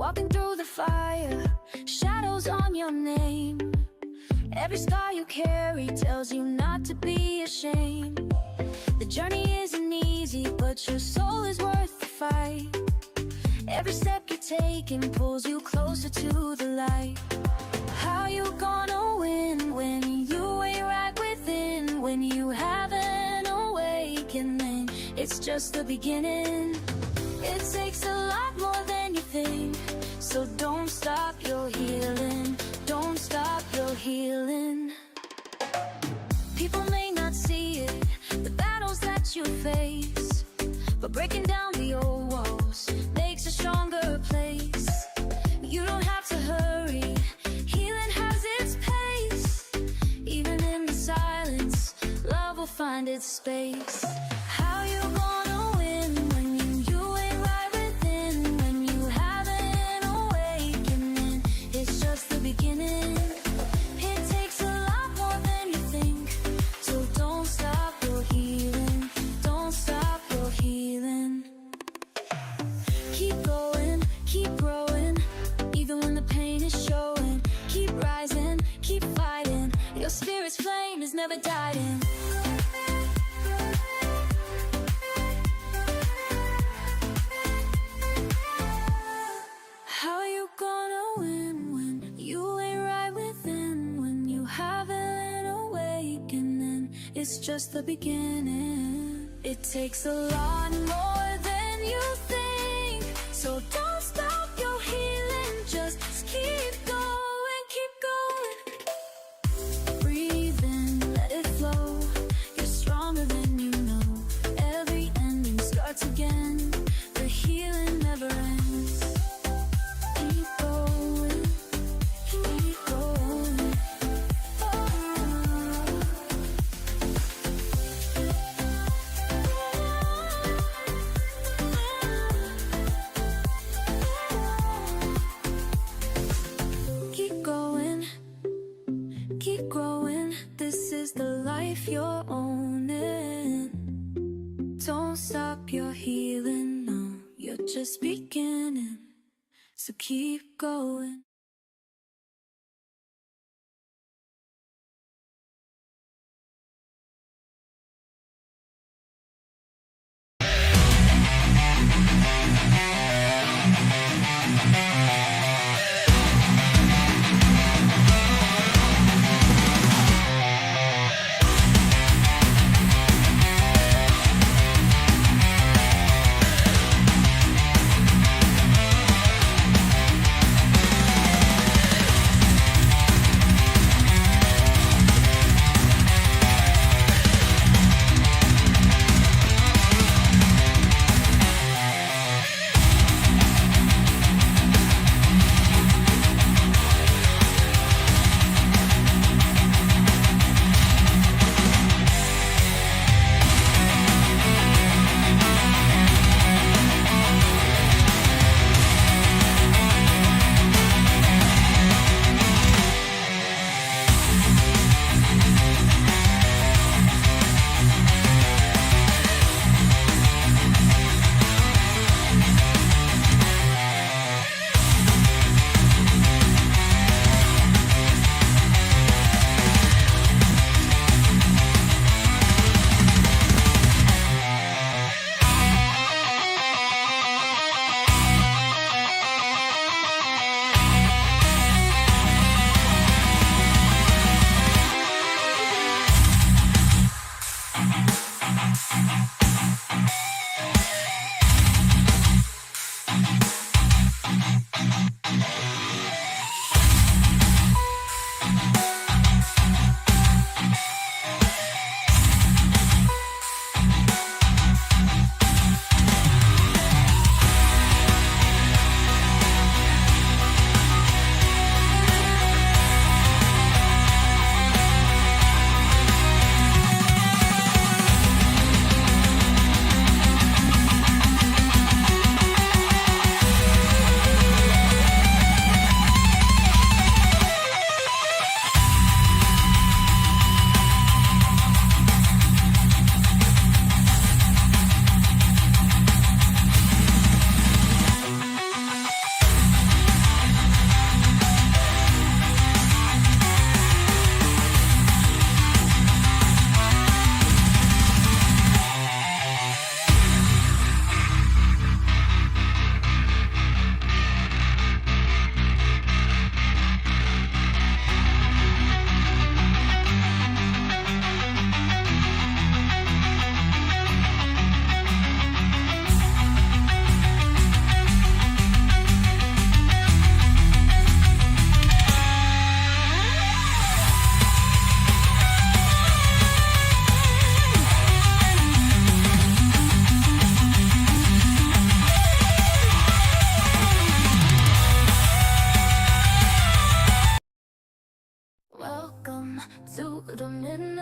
walking through the fire, shadows on your name. Every scar you carry tells you not to be ashamed. The journey isn't easy, but your soul is worth the fight. Every step you're taking pulls you closer to the light. How you gonna win when you ain't right within? When you have an awakening, it's just the beginning. It takes a lot more than you think, so don't stop your healing. Don't stop your healing. People may not see it, the battles that you face, but breaking down the old walls makes a stronger place. You don't have to hurry, healing has its pace. Even in the silence, love will find its space. How you gonna win when you ain't right within? When you have an awakening, it's just the beginning. It takes a lot more than you think, so don't stop your healing. Don't stop your healing. Keep going, keep growing, even when the pain is showing. Keep rising, keep fighting, your spirit's flame is never dying. How you gonna win when you ain't right within? When you have an awakening, it's just the beginning. It takes a lot more than you think, so don't stop your healing. Just keep going, keep going. Breathe in, let it flow. You're stronger than you know. Every ending starts again. The healing never ends. Keep going, keep going. Keep going, keep growing. This is the life you're owning. Don't stop your healing, no, you're just beginning. So keep going.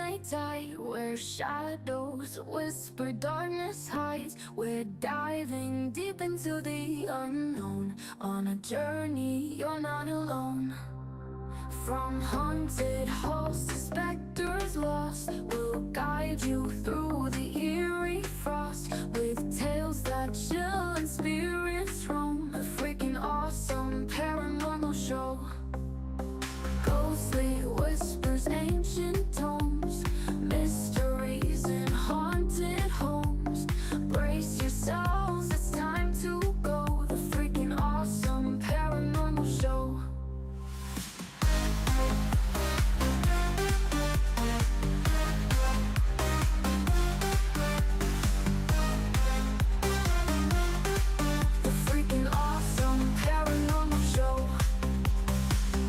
midnight tide, where shadows whisper, darkness hides. We're diving deep into the unknown, on a journey you're not alone. From haunted halls to specters lost, we'll guide you through the eerie frost, with tales that chill and spirits roam. A freaking awesome paranormal show. Ghostly whispers, ancient tomes, mysteries in haunted homes. Brace yourselves, it's time to go. The freaking awesome paranormal show. The freaking awesome paranormal show.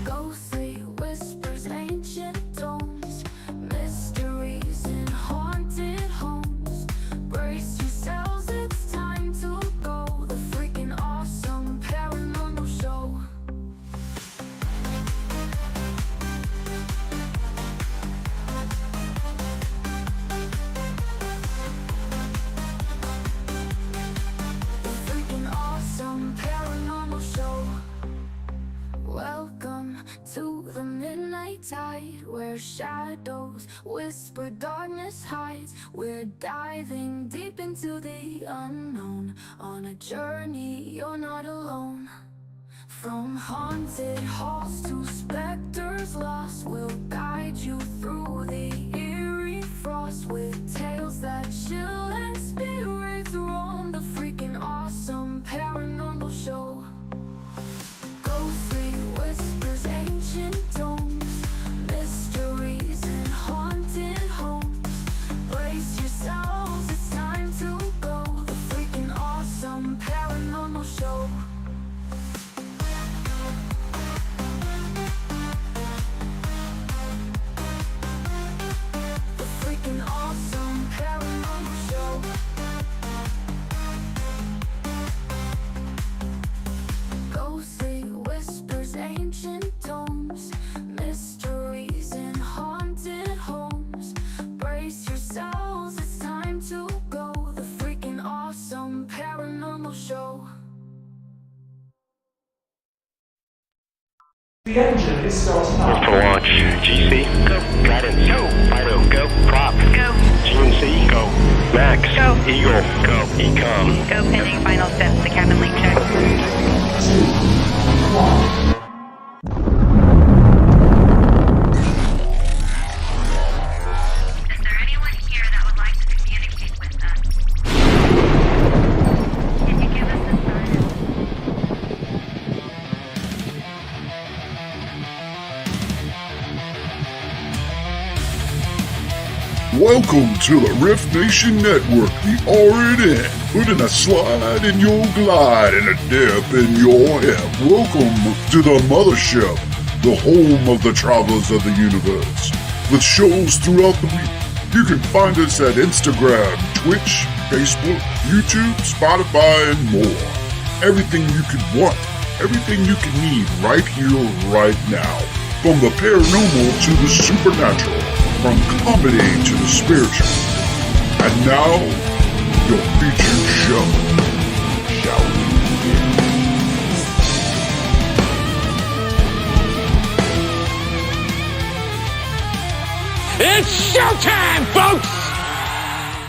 Ghostly whispers, ancient tomes, mysteries in haunted homes. Brace yourselves, it's time to go. The freaking awesome paranormal show. The freaking awesome paranormal show. Welcome to the midnight tide, where shadows whisper, darkness hides. We're diving deep into the unknown, on a journey you're not alone. From haunted halls to specters lost, we'll guide you through the eerie frost, with tales that chill and spirits roam. The freaking awesome paranormal show. Ghostly whispers, ancient tomes, mysteries in haunted homes. Brace yourselves, it's time to go. The freaking awesome paranormal show. The freaking awesome paranormal show. Ghostly whispers, ancient tomes, mysteries in haunted homes. Brace yourselves, it's time to go. The freaking awesome paranormal show. The engine is starting up. For launch, GC, go. Guidance, go. Fido, go. Prop, go. GNC, go. Max, go. Eagle, go. Ecom, Go pending final steps to cabin link check. 3, 2, 1. Is there anyone here that would like to communicate with us? Can you give us a sign? Welcome to the Riff Nation Network, the RNN, putting a slide in your glide and a dip in your hip. Welcome to the mothership, the home of the travelers of the universe. With shows throughout the week, you can find us at Instagram, Twitch, Facebook, YouTube, Spotify, and more. Everything you could want, everything you can need right here, right now. From the paranormal to the supernatural, from comedy to the spiritual. And now, your featured show. Shall we begin? It's showtime, folks!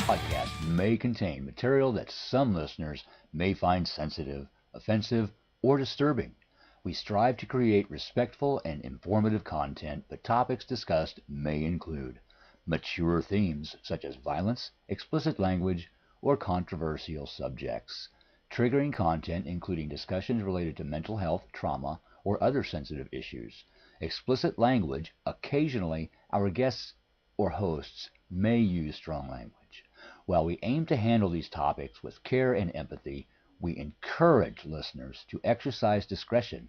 Podcast may contain material that some listeners may find sensitive, offensive, or disturbing. We strive to create respectful and informative content, but topics discussed may include mature themes such as violence, explicit language, or controversial subjects, triggering content including discussions related to mental health, trauma, or other sensitive issues, explicit language. Occasionally, our guests or hosts may use strong language. While we aim to handle these topics with care and empathy, we encourage listeners to exercise discretion.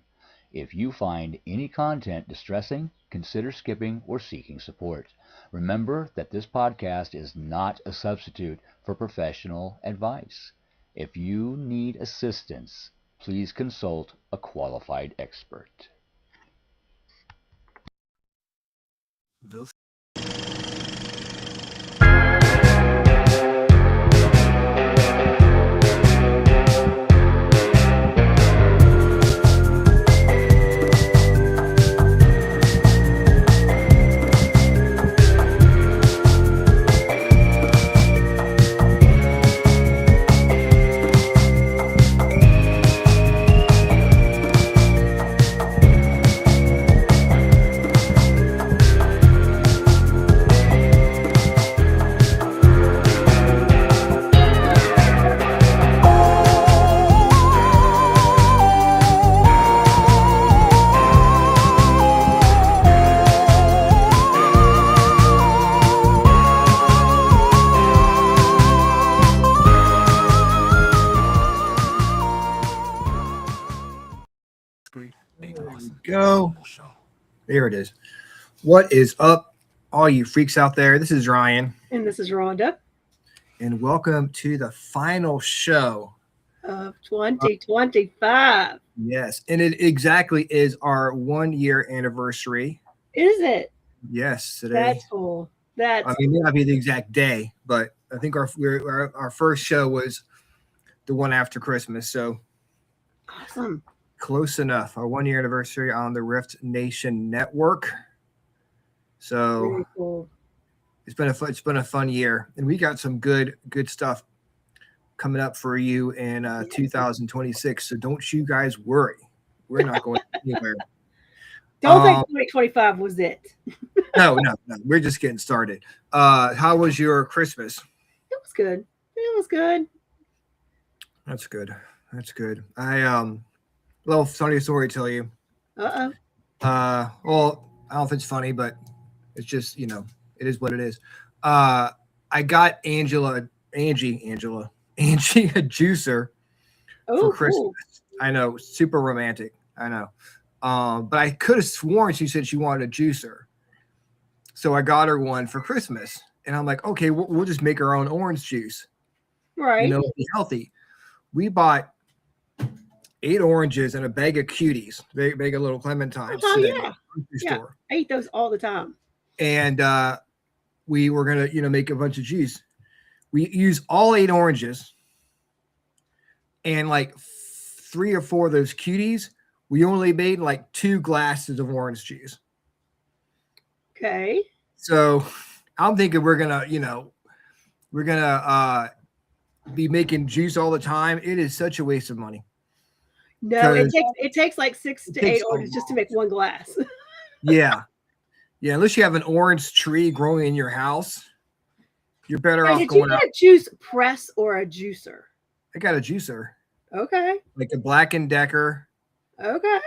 If you find any content distressing, consider skipping or seeking support. Remember that this podcast is not a substitute for professional advice. If you need assistance, please consult a qualified expert. There it is. What is up, all you freaks out there? This is Ryan. And this is Rhonda And welcome to the final show of 2025. Yes. And it exactly is our 1 year anniversary. Is it? Yes. Today. That's cool. It may not be the exact day, but I think our first show was the one after Christmas. So awesome. Close enough. Our 1 year anniversary on the Rift Nation Network. So very cool. It's been a fun year, and we got some good stuff coming up for you in 2026. So don't you guys worry. We're not going anywhere. Don't think 2025 was it. No. We're just getting started. How was your Christmas? It was good. That's good. I little funny story to tell you. Well, I don't know if it's funny, but it's just, it is what it is. I got Angie a juicer for Christmas. Cool. I know, super romantic. I know. But I could have sworn she said she wanted a juicer. So I got her one for Christmas. And I'm like, okay, we'll just make our own orange juice. Right. Be healthy. We bought 8 oranges and a bag of cuties, bag of little clementines. Oh, yeah. Store. I eat those all the time. And we were going to, make a bunch of juice. We used all 8 oranges and like 3 or 4 of those cuties. We only made like 2 glasses of orange juice. Okay. So I'm thinking we're going to be making juice all the time. It is such a waste of money. No, it takes like 6 to 8 oranges just to make 1 glass. Yeah. Unless you have an orange tree growing in your house, you're better off going out. Did you get a juice press or a juicer? I got a juicer. Okay. Like a Black & Decker. Okay.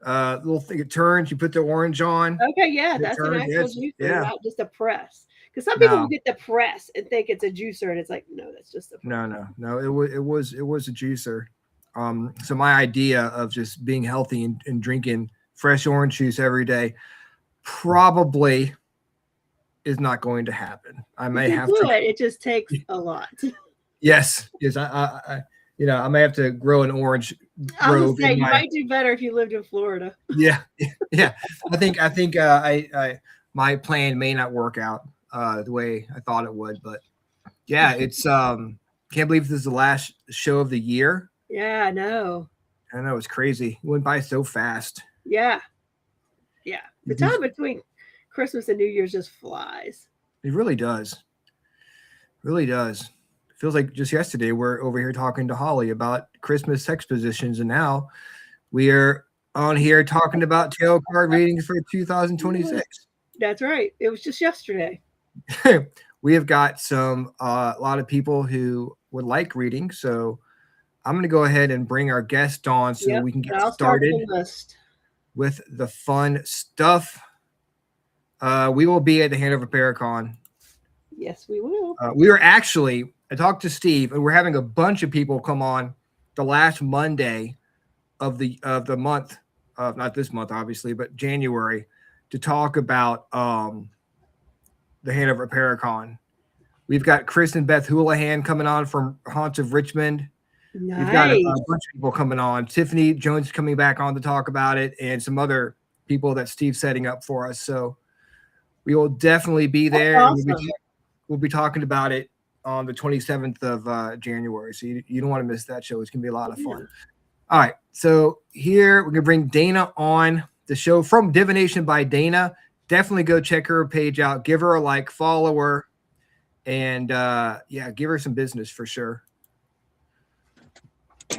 Little thing, it turns. You put the orange on. Okay, yeah, that's an actual juicer, not just a press. Because some people will get the press and think it's a juicer, and it's like, no, that's just a press. No. It was a juicer. So my idea of just being healthy and drinking fresh orange juice every day probably is not going to happen. I may have to. It just takes a lot. Yes. I may have to grow an orange grove. You might do better if you lived in Florida. Yeah. I think my plan may not work out the way I thought it would, but yeah, it's can't believe this is the last show of the year. Yeah, I know. It's crazy. It went by so fast. Yeah. The time between Christmas and New Year's just flies. It really does. It feels like just yesterday we're over here talking to Holly about Christmas sex positions, and now we are on here talking about tarot card readings for 2026. That's right. It was just yesterday. We have got a lot of people who would like reading, so I'm going to go ahead and bring our guest on so we can get started with the fun stuff. We will be at the Hanover Paracon. Yes, we will. I talked to Steve, and we're having a bunch of people come on the last Monday of the month, not this month, obviously, but January, to talk about the Hanover Paracon. We've got Chris and Beth Houlihan coming on from Haunts of Richmond. Nice. We've got a bunch of people coming on. Tiffany Jones coming back on to talk about it, and some other people that Steve's setting up for us. So we will definitely be there. Awesome. We'll be talking about it on the 27th of January. So you don't want to miss that show. It's going to be a lot of fun. Yeah. All right. So here we're going to bring Dana on the show from Divination by Dana. Definitely go check her page out. Give her a like, follow her, and give her some business for sure.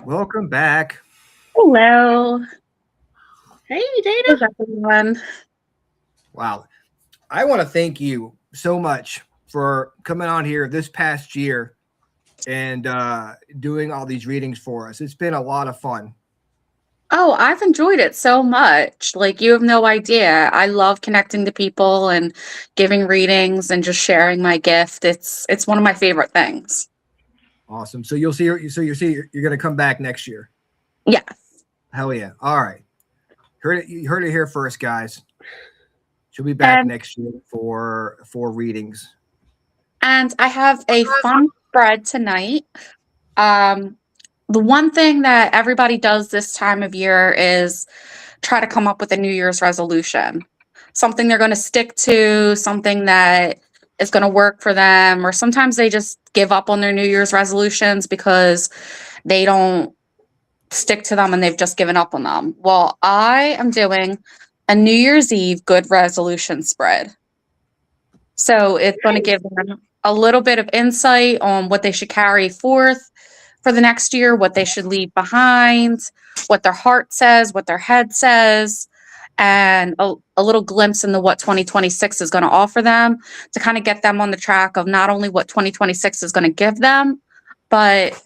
Welcome back. Hello. Hey, Dana. How's everyone? Wow. I want to thank you so much for coming on here this past year and doing all these readings for us. It's been a lot of fun. Oh, I've enjoyed it so much. Like, you have no idea. I love connecting to people and giving readings and just sharing my gift. It's one of my favorite things. Awesome. So you're going to come back next year. Yes. Hell yeah. All right. You heard it here first, guys. She'll be back And next year for readings. And I have a fun spread tonight. The one thing that everybody does this time of year is try to come up with a New Year's resolution, something they're going to stick to, something that is going to work for them, or sometimes they just give up on their New Year's resolutions because they don't stick to them and they've just given up on them. Well, I am doing a New Year's Eve good resolution spread. So it's going to give them a little bit of insight on what they should carry forth for the next year, what they should leave behind, what their heart says, what their head says, and a little glimpse into what 2026 is going to offer them to kind of get them on the track of not only what 2026 is going to give them, but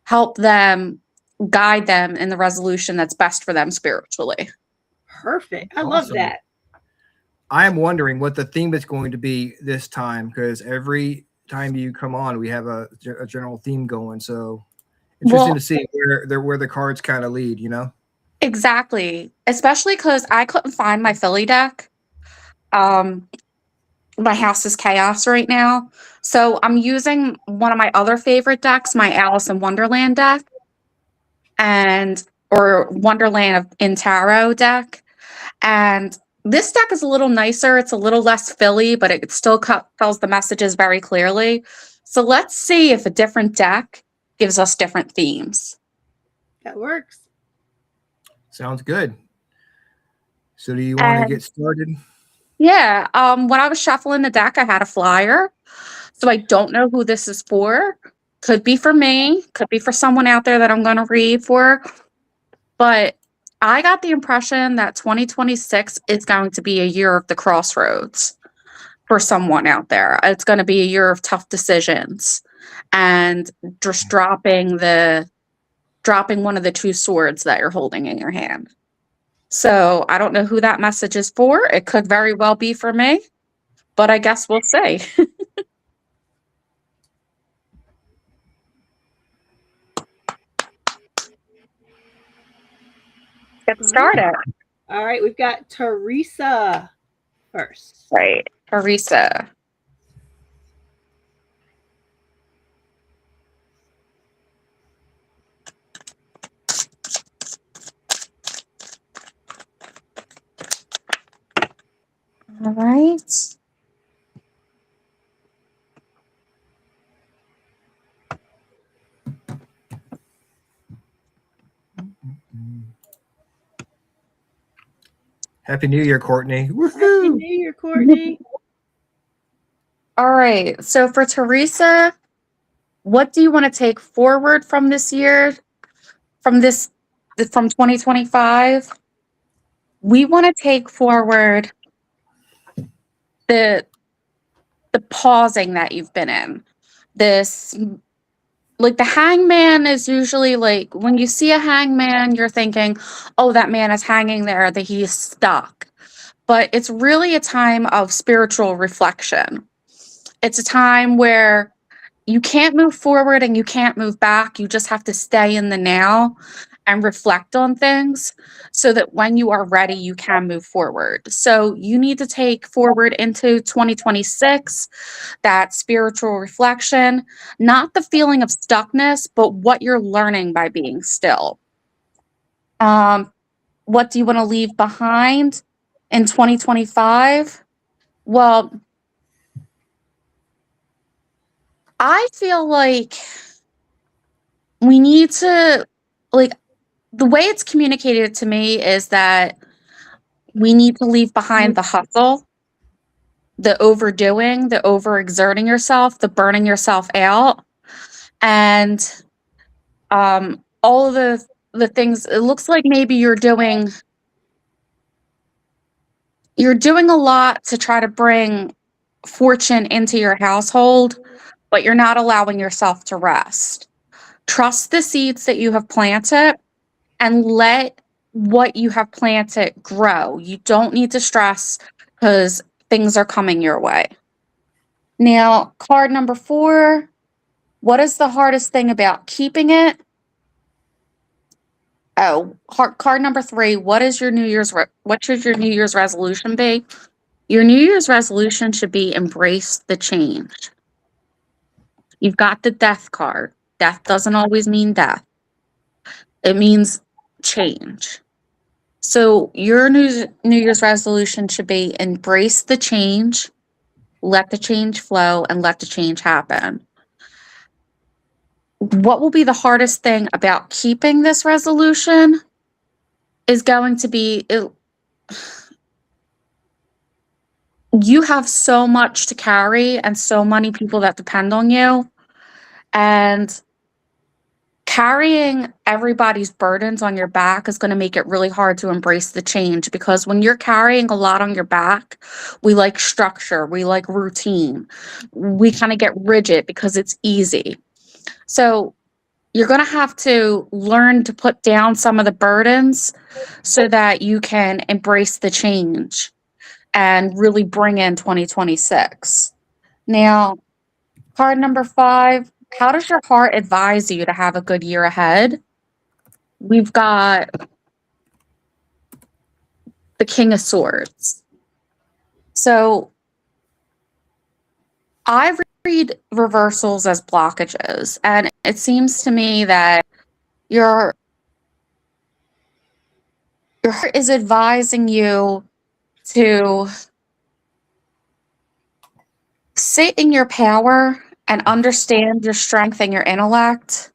help them guide them in the resolution that's best for them spiritually. Perfect. I love that. I am wondering what the theme is going to be this time, because every time you come on, we have a general theme going. So interesting to see where the cards kind of lead, you know? Exactly. Especially because I couldn't find my Philly deck. My house is chaos right now. So I'm using one of my other favorite decks, my Alice in Wonderland deck, or Wonderland in Tarot deck. And this deck is a little nicer. It's a little less Philly, but it still tells the messages very clearly. So let's see if a different deck gives us different themes. That works. Sounds good. So do you want to get started? Yeah. When I was shuffling the deck, I had a flyer. So I don't know who this is for. Could be for me. Could be for someone out there that I'm going to read for. But I got the impression that 2026 is going to be a year of the crossroads for someone out there. It's going to be a year of tough decisions and just dropping one of the two swords that you're holding in your hand. So I don't know who that message is for. It could very well be for me, but I guess we'll see. Get started. All right, we've got Teresa first. Right, Teresa. All right. Happy New Year, Courtney. Woohoo! Happy New Year, Courtney. All right. So for Teresa, what do you want to take forward from this year? From 2025? We want to take forward the pausing that you've been in. This, like, the hangman is usually like, when you see a hangman, you're thinking, oh, that man is hanging there, that he's stuck. But it's really a time of spiritual reflection. It's a time where you can't move forward and you can't move back. You just have to stay in the now and reflect on things so that when you are ready, you can move forward. So you need to take forward into 2026 that spiritual reflection, not the feeling of stuckness, but what you're learning by being still. What do you want to leave behind in 2025? Well, I feel like we need to, like, the way it's communicated to me is that we need to leave behind the hustle, the overdoing, the overexerting yourself, the burning yourself out, and all of the things. It looks like maybe you're doing a lot to try to bring fortune into your household, but you're not allowing yourself to rest. Trust the seeds that you have planted and let what you have planted grow. You don't need to stress because things are coming your way. Now, card number 4, what is the hardest thing about keeping it? Oh, card number 3. What is your what should your New Year's resolution be? Your New Year's resolution should be embrace the change. You've got the death card. Death doesn't always mean death. It means change. So your New Year's resolution should be embrace the change, let the change flow, and let the change happen. What will be the hardest thing about keeping this resolution is going to be you have so much to carry and so many people that depend on you. And carrying everybody's burdens on your back is going to make it really hard to embrace the change, because when you're carrying a lot on your back, we like structure, we like routine, we kind of get rigid because it's easy. So you're going to have to learn to put down some of the burdens so that you can embrace the change and really bring in 2026. Now, card number 5, how does your heart advise you to have a good year ahead? We've got the King of Swords. So I read reversals as blockages, and it seems to me that your heart is advising you to sit in your power and understand your strength and your intellect,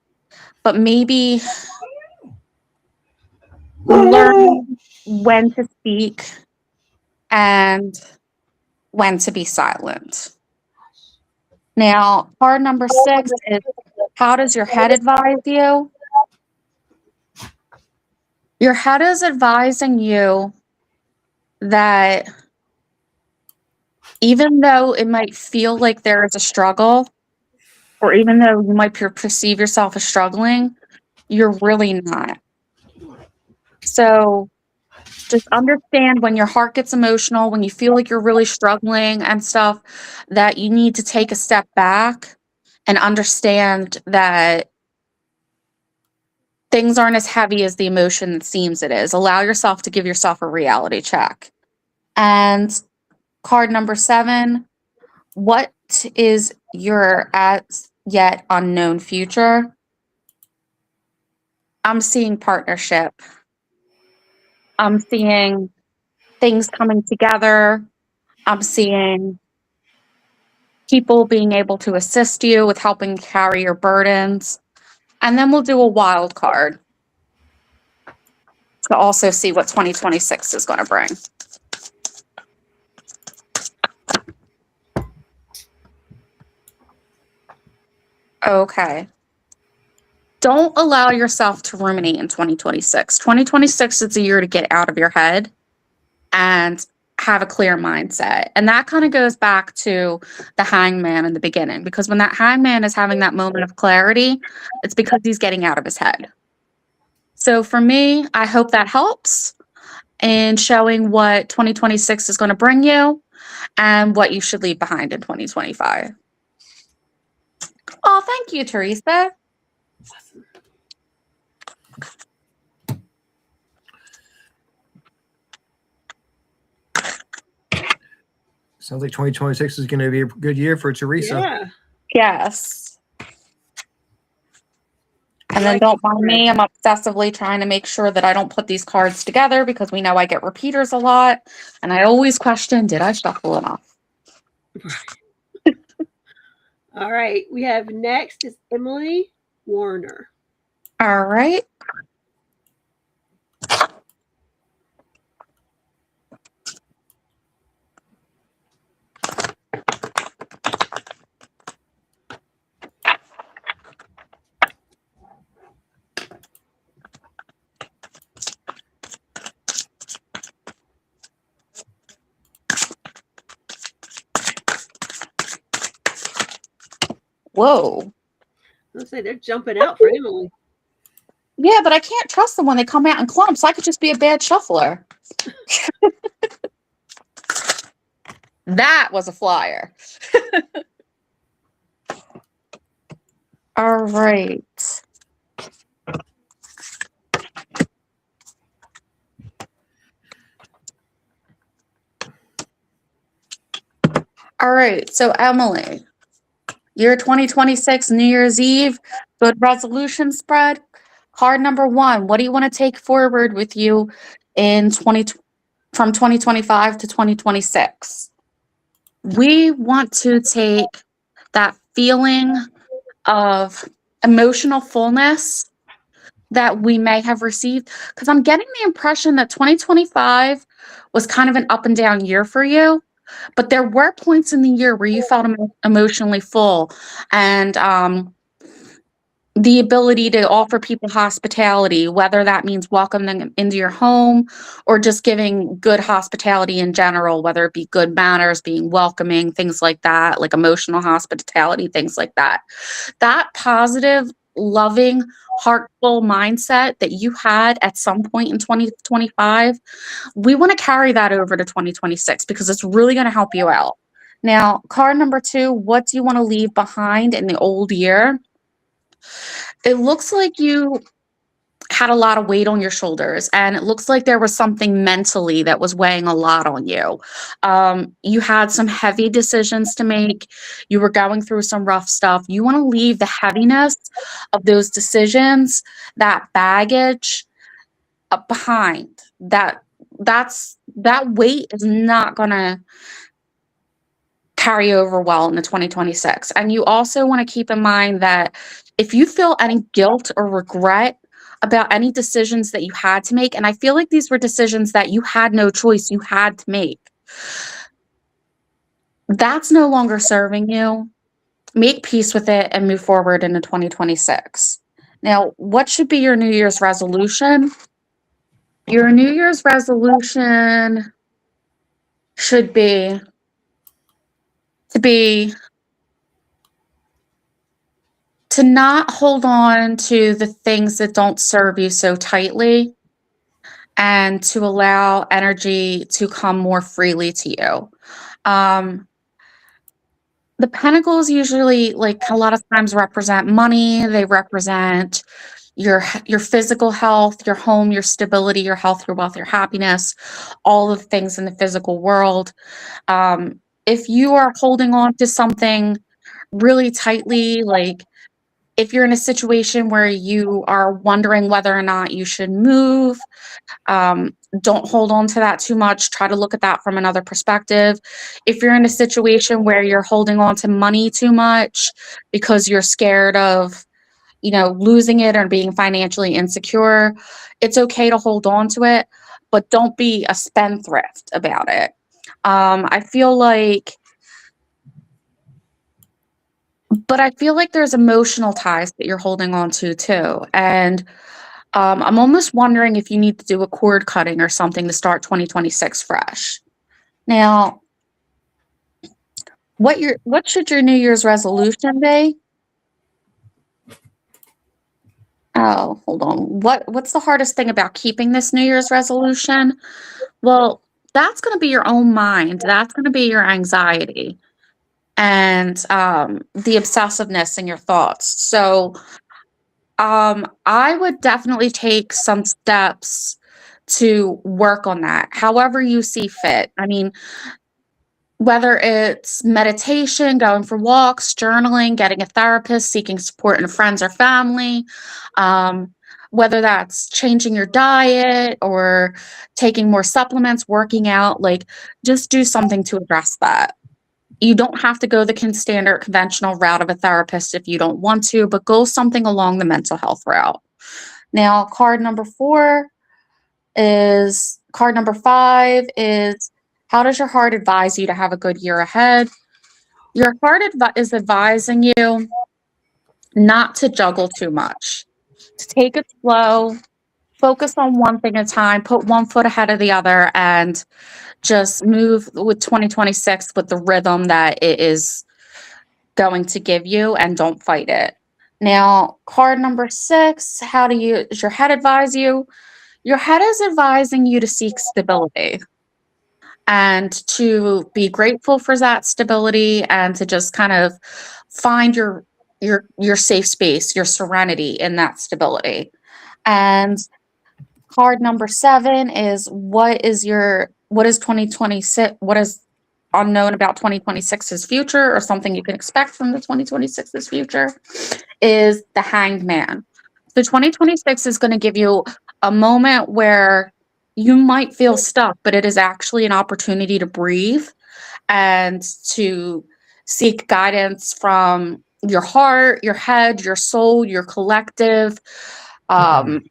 but maybe learn when to speak and when to be silent. Now, card number 6 is, how does your head advise you? Your head is advising you that even though it might feel like there is a struggle, or even though you might perceive yourself as struggling, you're really not. So just understand when your heart gets emotional, when you feel like you're really struggling and stuff, that you need to take a step back and understand that things aren't as heavy as the emotion it seems it is. Allow yourself to give yourself a reality check. And card number 7, what is your as yet unknown future? I'm seeing partnership. I'm seeing things coming together. I'm seeing people being able to assist you with helping carry your burdens. And then we'll do a wild card to also see what 2026 is going to bring. Okay. Don't allow yourself to ruminate in 2026. 2026 is a year to get out of your head and have a clear mindset. And that kind of goes back to the hangman in the beginning, because when that hangman is having that moment of clarity, it's because he's getting out of his head. So for me, I hope that helps in showing what 2026 is going to bring you and what you should leave behind in 2025. Oh, thank you, Teresa. Sounds like 2026 is going to be a good year for Teresa. Yeah. Yes. And then don't mind me, I'm obsessively trying to make sure that I don't put these cards together, because we know I get repeaters a lot. And I always question, did I shuffle enough? All right. We have next is Emily Warner. All right. Whoa. Let's say they're jumping out for Emily. Yeah, but I can't trust them when they come out in clumps. I could just be a bad shuffler. That was a flyer. All right. All right. So, Emily, year 2026, New Year's Eve, good resolution spread. Card number one. What do you want to take forward with you in from 2025 to 2026? We want to take that feeling of emotional fullness that we may have received, because I'm getting the impression that 2025 was kind of an up and down year for you, but there were points in the year where you felt emotionally full, and the ability to offer people hospitality, whether that means welcoming them into your home or just giving good hospitality in general, whether it be good manners, being welcoming, things like that, like emotional hospitality, things like that. That positive, loving, heartful mindset that you had at some point in 2025, we want to carry that over to 2026 because it's really going to help you out. Now, card number two, what do you want to leave behind in the old year? It looks like you had a lot of weight on your shoulders, and it looks like there was something mentally that was weighing a lot on you. You had some heavy decisions to make. You were going through some rough stuff. You want to leave the heaviness of those decisions, that baggage behind. That weight is not going to carry over well into 2026. And you also want to keep in mind that if you feel any guilt or regret about any decisions that you had to make, and I feel like these were decisions that you had no choice, you had to make, that's no longer serving you. Make peace with it and move forward into 2026. Now, what should be your New Year's resolution? Your New Year's resolution should be to not hold on to the things that don't serve you so tightly, and to allow energy to come more freely to you. The pentacles usually, like, a lot of times represent money. They represent your physical health, your home, your stability, your health, your wealth, your happiness, all of the things in the physical world. If you are holding on to something really tightly, like if you're in a situation where you are wondering whether or not you should move, don't hold on to that too much. Try to look at that from another perspective. If you're in a situation where you're holding on to money too much because you're scared of, losing it or being financially insecure, it's okay to hold on to it, but don't be a spendthrift about it. I feel like there's emotional ties that you're holding on to too. And I'm almost wondering if you need to do a cord cutting or something to start 2026 fresh. Now, what should your New Year's resolution be? Oh, hold on. What's the hardest thing about keeping this New Year's resolution? Well, that's going to be your own mind. That's going to be your anxiety and the obsessiveness in your thoughts. So I would definitely take some steps to work on that, however you see fit. I mean, whether it's meditation, going for walks, journaling, getting a therapist, seeking support in friends or family, whether that's changing your diet or taking more supplements, working out, like just do something to address that. You don't have to go the standard conventional route of a therapist if you don't want to, but go something along the mental health route. Now, card number 5 is, how does your heart advise you to have a good year ahead? Your heart is advising you not to juggle too much, to take it slow, focus on one thing at a time, put one foot ahead of the other, and just move with 2026 with the rhythm that it is going to give you, and don't fight it. Now, card number 6, does your head advise you? Your head is advising you to seek stability and to be grateful for that stability and to just kind of find your safe space, your serenity in that stability. And card number 7 is what is 2026? unknown about 2026's future or something you can expect from the 2026's future is the Hanged Man. So 2026 is going to give you a moment where you might feel stuck, but it is actually an opportunity to breathe and to seek guidance from your heart, your head, your soul, your collective, the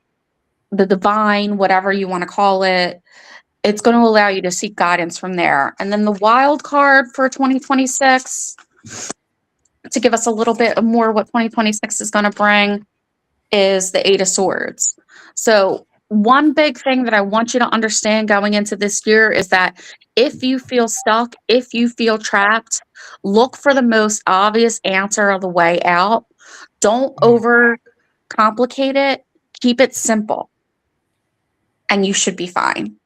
divine, whatever you want to call it. It's going to allow you to seek guidance from there. And then the wild card for 2026, to give us a little bit more what 2026 is going to bring, is the Eight of Swords. So one big thing that I want you to understand going into this year is that if you feel stuck, if you feel trapped, look for the most obvious answer of the way out. Don't over complicate it. Keep it simple. And you should be fine.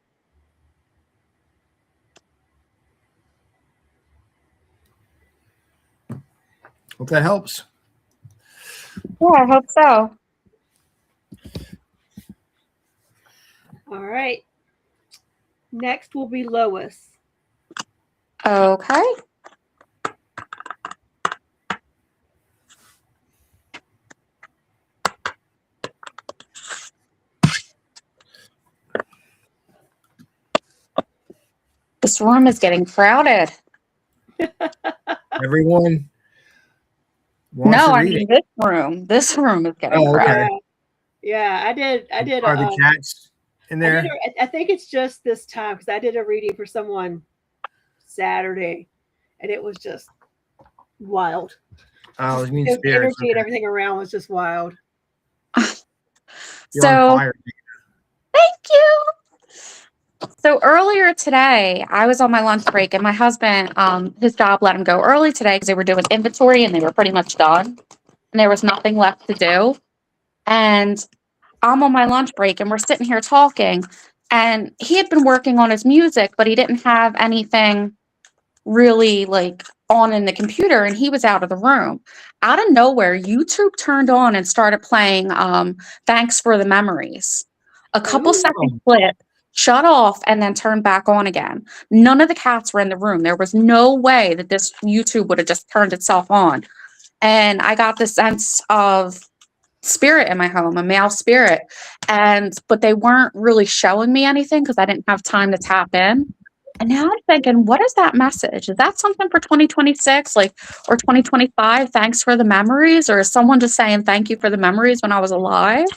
Hope that helps. Yeah, I hope so. All right. Next will be Lois. Okay. This room is getting crowded. Everyone wants No, to I read mean it. this room is getting Oh, okay. crowded. Yeah, I did. Are the chats in there? I think it's just this time because I did a reading for someone Saturday, and it was just wild. Oh, it means The spirits. energy and everything around was just wild. You're on So fire. thank you. So earlier today, I was on my lunch break, and my husband, his job let him go early today because they were doing inventory and they were pretty much done, and there was nothing left to do. And I'm on my lunch break, and we're sitting here talking, and he had been working on his music, but he didn't have anything really like on in the computer, and he was out of the room. Out of nowhere, YouTube turned on and started playing Thanks for the Memories. A couple second clip, shut off, and then turned back on again. None of the cats were in the room. There was no way that this YouTube would have just turned itself on. And I got the sense of spirit in my home, a male spirit. But they weren't really showing me anything because I didn't have time to tap in. And now I'm thinking, what is that message? Is that something for 2026, like, or 2025? Thanks for the memories, or is someone just saying thank you for the memories when I was alive?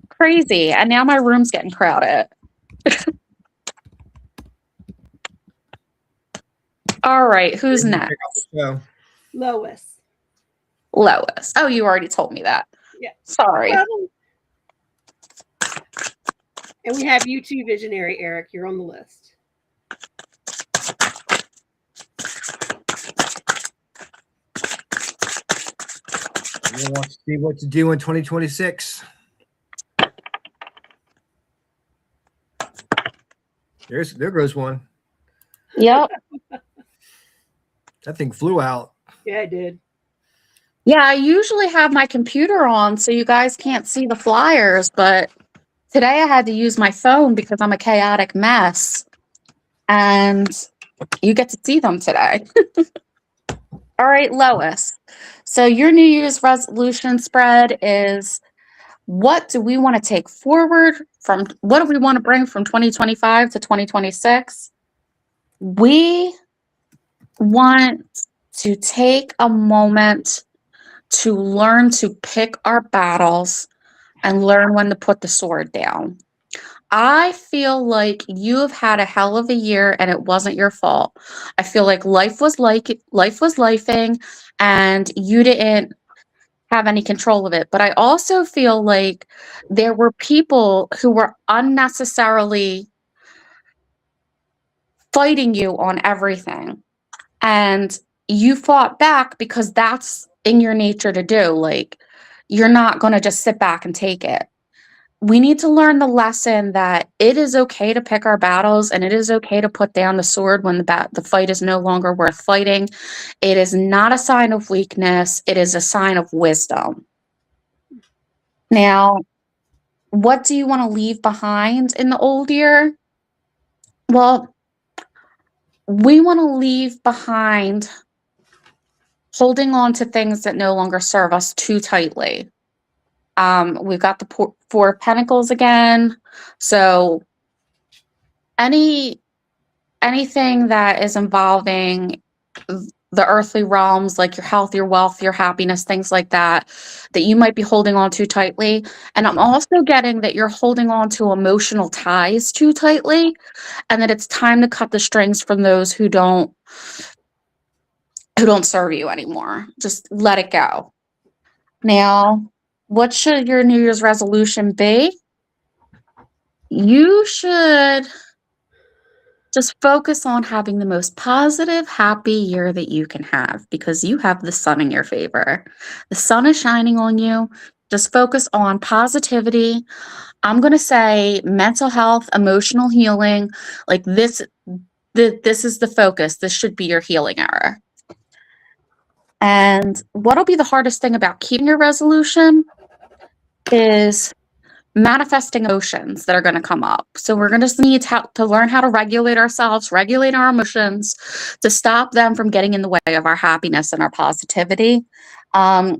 Crazy. And now my room's getting crowded. All right, who's next? Lois. Lois. Oh, you already told me that. Yeah. Sorry. And we have you too, Visionary Eric. You're on the list. You want to see what to do in 2026. There goes one. Yep. That thing flew out. Yeah, it did. Yeah, I usually have my computer on so you guys can't see the flyers, but today I had to use my phone because I'm a chaotic mess. And you get to see them today. All right, Lois. So your New Year's resolution spread is, what do we want to take forward from, what do we want to bring from 2025 to 2026? We want to take a moment to learn to pick our battles and learn when to put the sword down. I feel like you have had a hell of a year and it wasn't your fault. I feel like life was lifing and you didn't have any control of it. But I also feel like there were people who were unnecessarily fighting you on everything. And you fought back because that's in your nature to do. Like, you're not going to just sit back and take it. We need to learn the lesson that it is okay to pick our battles and it is okay to put down the sword when the fight is no longer worth fighting. It is not a sign of weakness. It is a sign of wisdom. Now, what do you want to leave behind in the old year? Well, we want to leave behind holding on to things that no longer serve us too tightly. We've got the Four of Pentacles again. So anything that is involving the earthly realms, like your health, your wealth, your happiness, things like that, that you might be holding on too tightly. And I'm also getting that you're holding on to emotional ties too tightly, and that it's time to cut the strings from those who don't serve you anymore. Just let it go. Now, what should your New Year's resolution be? You should just focus on having the most positive, happy year that you can have, because you have the sun in your favor. The sun is shining on you. Just focus on positivity. I'm going to say mental health, emotional healing. Like this is the focus. This should be your healing hour. And what'll be the hardest thing about keeping your resolution is manifesting emotions that are going to come up. So we're going to need to learn how to regulate ourselves, regulate our emotions, to stop them from getting in the way of our happiness and our positivity. How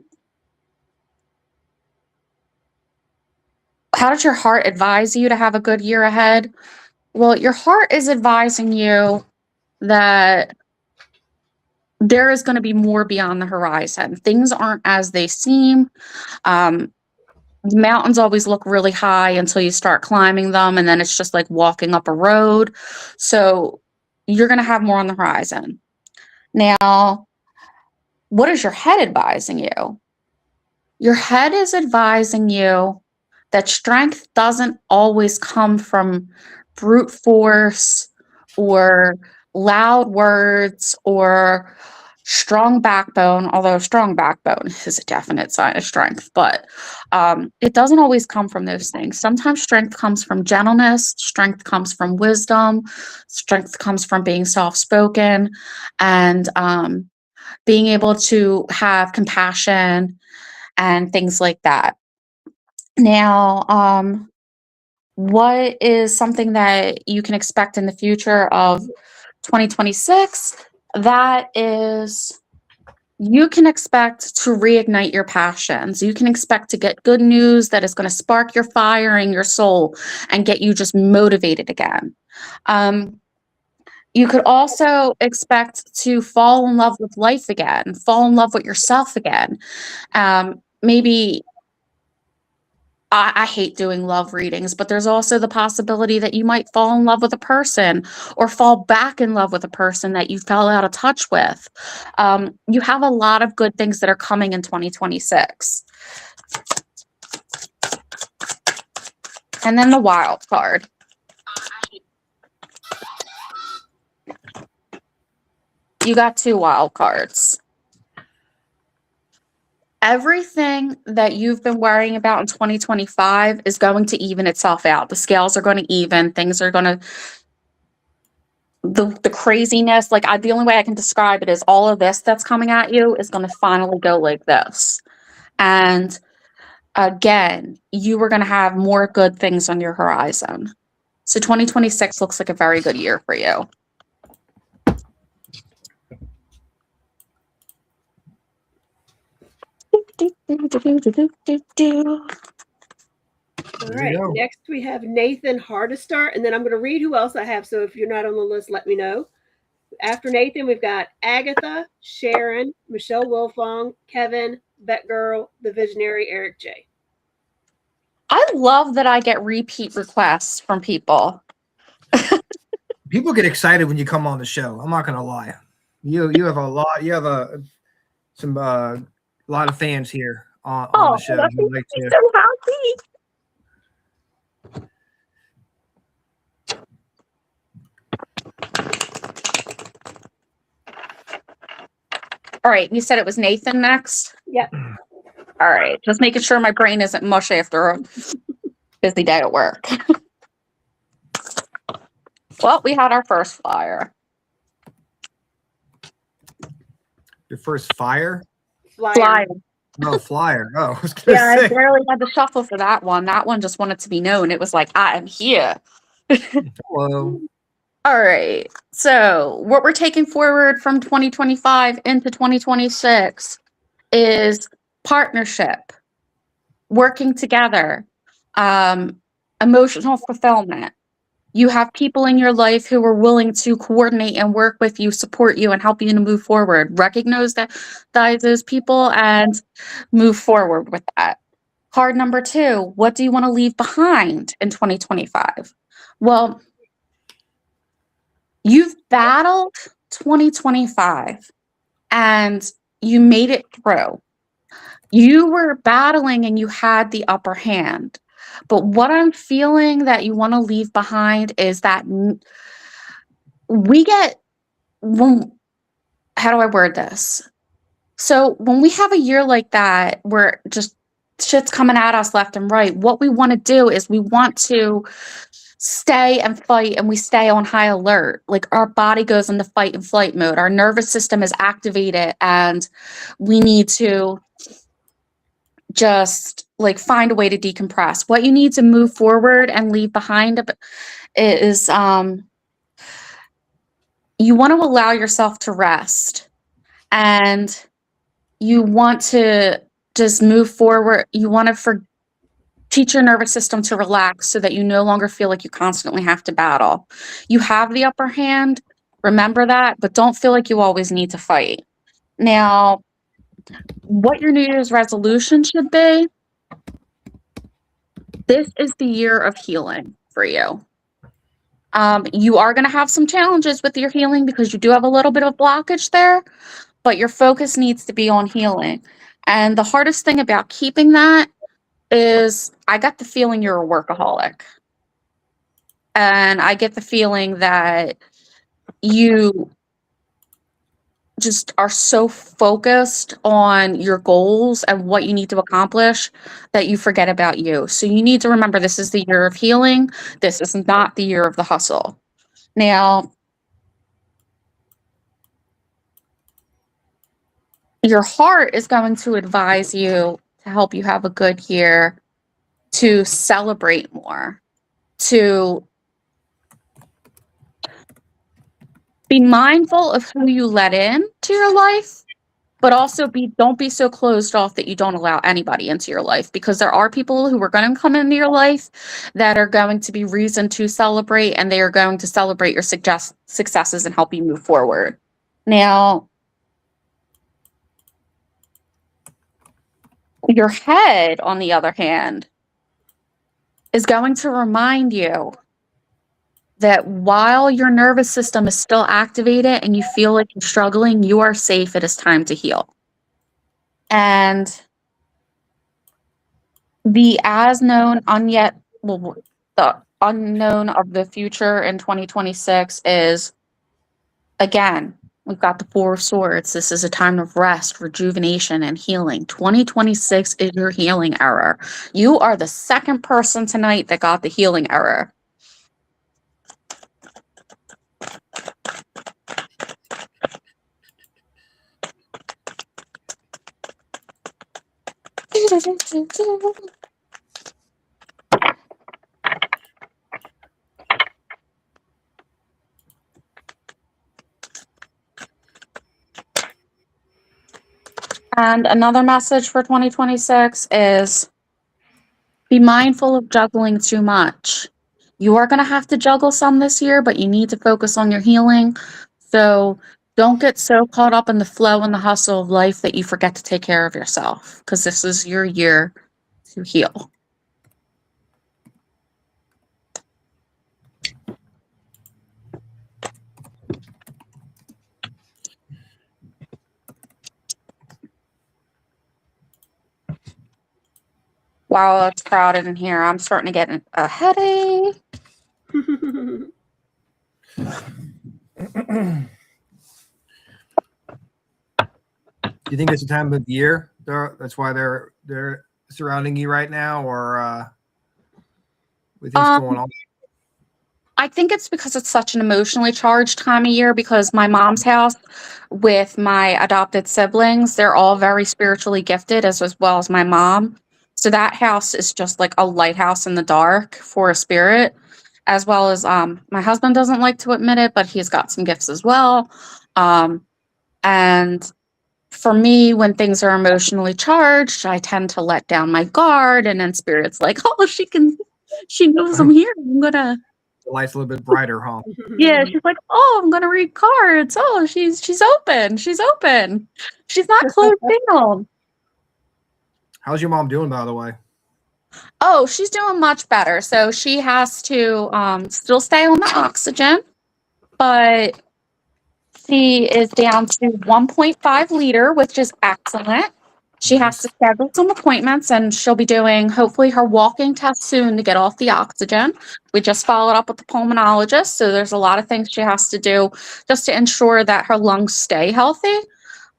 does your heart advise you to have a good year ahead? Well, your heart is advising you that there is going to be more beyond the horizon. Things aren't as they seem. The mountains always look really high until you start climbing them, and then it's just like walking up a road. So you're going to have more on the horizon. Now, what is your head advising you? Your head is advising you that strength doesn't always come from brute force or loud words or strong backbone, although strong backbone is a definite sign of strength, but it doesn't always come from those things. Sometimes strength comes from gentleness, strength comes from wisdom, strength comes from being soft-spoken, and being able to have compassion and things like that. Now, what is something that you can expect in the future of 2026? That is, you can expect to reignite your passions. You can expect to get good news that is going to spark your fire in your soul and get you just motivated again. You could also expect to fall in love with life again, fall in love with yourself again. Maybe I hate doing love readings, but there's also the possibility that you might fall in love with a person or fall back in love with a person that you fell out of touch with. You have a lot of good things that are coming in 2026. And then the wild card. You got 2 wild cards. Everything that you've been worrying about in 2025 is going to even itself out. The scales are going to even. Things are going to, the craziness, like the only way I can describe it is all of this that's coming at you is going to finally go like this. And again, you are going to have more good things on your horizon. So 2026 looks like a very good year for you. All right. Next, we have Nathan Hardestar, and then I'm going to read who else I have. So if you're not on the list, let me know. After Nathan, we've got Agatha, Sharon, Michelle Wilfong, Kevin, Betgirl, the Visionary, Eric J. I love that I get repeat requests from people. People get excited when you come on the show. I'm not going to lie. You have a lot. You have a lot of fans here on the show. That makes me so happy. All right, you said it was Nathan next? Yep. All right, just making sure my brain isn't mush after a busy day at work. Well, we had our first flyer. Your first fire? Flyer. No, flyer. Oh, I was gonna Yeah, say. I barely had to shuffle for that one. That one just wanted to be known. It was like, I am here. Hello. All right. So, what we're taking forward from 2025 into 2026 is partnership, working together, emotional fulfillment. You have people in your life who are willing to coordinate and work with you, support you, and help you to move forward. Recognize those people and move forward with that. Card number 2, what do you want to leave behind in 2025? Well, you've battled 2025 and you made it through. You were battling and you had the upper hand. But what I'm feeling that you want to leave behind is that we get, how do I word this? So when we have a year like that, where just shit's coming at us left and right, what we want to do is we want to stay and fight, and we stay on high alert. Like our body goes into fight and flight mode. Our nervous system is activated, and we need to just like find a way to decompress. What you need to move forward and leave behind is you want to allow yourself to rest, and you want to just move forward. You want to teach your nervous system to relax so that you no longer feel like you constantly have to battle. You have the upper hand, remember that, but don't feel like you always need to fight. Now, what your New Year's resolution should be, this is the year of healing for you. You are going to have some challenges with your healing because you do have a little bit of blockage there, but your focus needs to be on healing. And the hardest thing about keeping that is I got the feeling you're a workaholic. And I get the feeling that you just are so focused on your goals and what you need to accomplish that you forget about you. So you need to remember this is the year of healing. This is not the year of the hustle. Now, your heart is going to advise you to help you have a good year, to celebrate more, to be mindful of who you let in to your life, but also don't be so closed off that you don't allow anybody into your life, because there are people who are going to come into your life that are going to be reason to celebrate, and they are going to celebrate your successes and help you move forward. Now, your head, on the other hand, is going to remind you that while your nervous system is still activated and you feel like you're struggling, you are safe. It is time to heal. And the the unknown of the future in 2026 is, again, we've got the 4 of Swords. This is a time of rest, rejuvenation, and healing. 2026 is your healing era. You are the second person tonight that got the healing era. And another message for 2026 is be mindful of juggling too much. You are going to have to juggle some this year, but you need to focus on your healing. So don't get so caught up in the flow and the hustle of life that you forget to take care of yourself, because this is your year to heal. Wow, it's crowded in here. I'm starting to get a headache. Do you think it's the time of the year? That's why they're surrounding you right now, or with things going on? I think it's because it's such an emotionally charged time of year, because my mom's house with my adopted siblings, they're all very spiritually gifted as well as my mom. So that house is just like a lighthouse in the dark for a spirit. as well as my husband doesn't like to admit it, but he's got some gifts as well. And for me, when things are emotionally charged, I tend to let down my guard, and then spirit's like, oh, she knows I'm here. I'm gonna. The light's a little bit brighter, huh? Yeah, she's like, oh, I'm gonna read cards. Oh, she's open. She's open. She's not closed down. How's your mom doing, by the way? Oh, she's doing much better. So she has to still stay on the oxygen, but she is down to 1.5 liter, which is excellent. She has to schedule some appointments, and she'll be doing hopefully her walking test soon to get off the oxygen. We just followed up with the pulmonologist, so there's a lot of things she has to do just to ensure that her lungs stay healthy.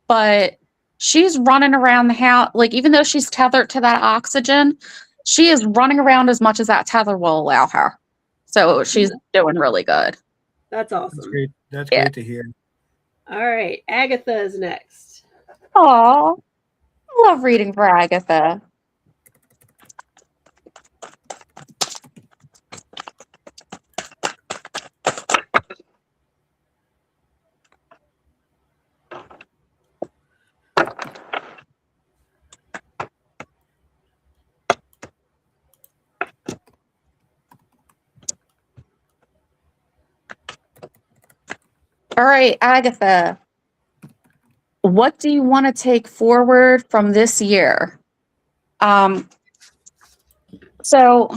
But she's running around the house, like even though she's tethered to that oxygen, she is running around as much as that tether will allow her. So she's doing really good. That's awesome. That's great. That's Yeah. great to hear. All right, Agatha is next. Aw, I love reading for Agatha. All right, Agatha, what do you want to take forward from this year? So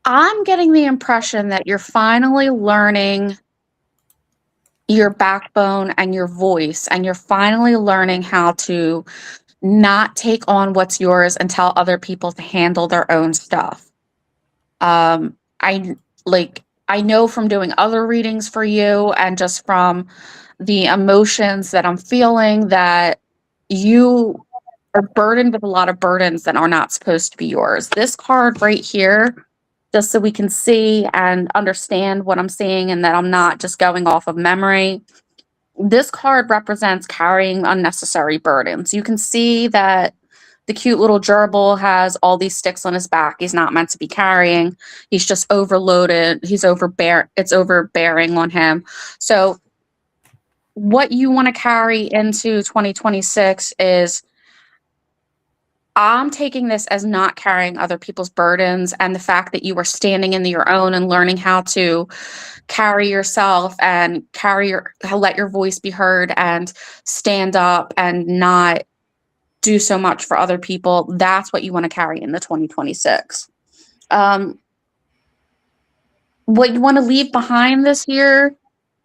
I'm getting the impression that you're finally learning your backbone and your voice, and you're finally learning how to not take on what's yours and tell other people to handle their own stuff. I know from doing other readings for you and just from the emotions that I'm feeling that you are burdened with a lot of burdens that are not supposed to be yours. This card right here, just so we can see and understand what I'm seeing and that I'm not just going off of memory. This card represents carrying unnecessary burdens. You can see that the cute little gerbil has all these sticks on his back. He's not meant to be carrying. He's just overloaded. It's overbearing on him. So what you want to carry into 2026 is, I'm taking this as not carrying other people's burdens, and the fact that you are standing in your own and learning how to carry yourself and let your voice be heard and stand up and not do so much for other people. That's what you want to carry in the 2026. What you want to leave behind this year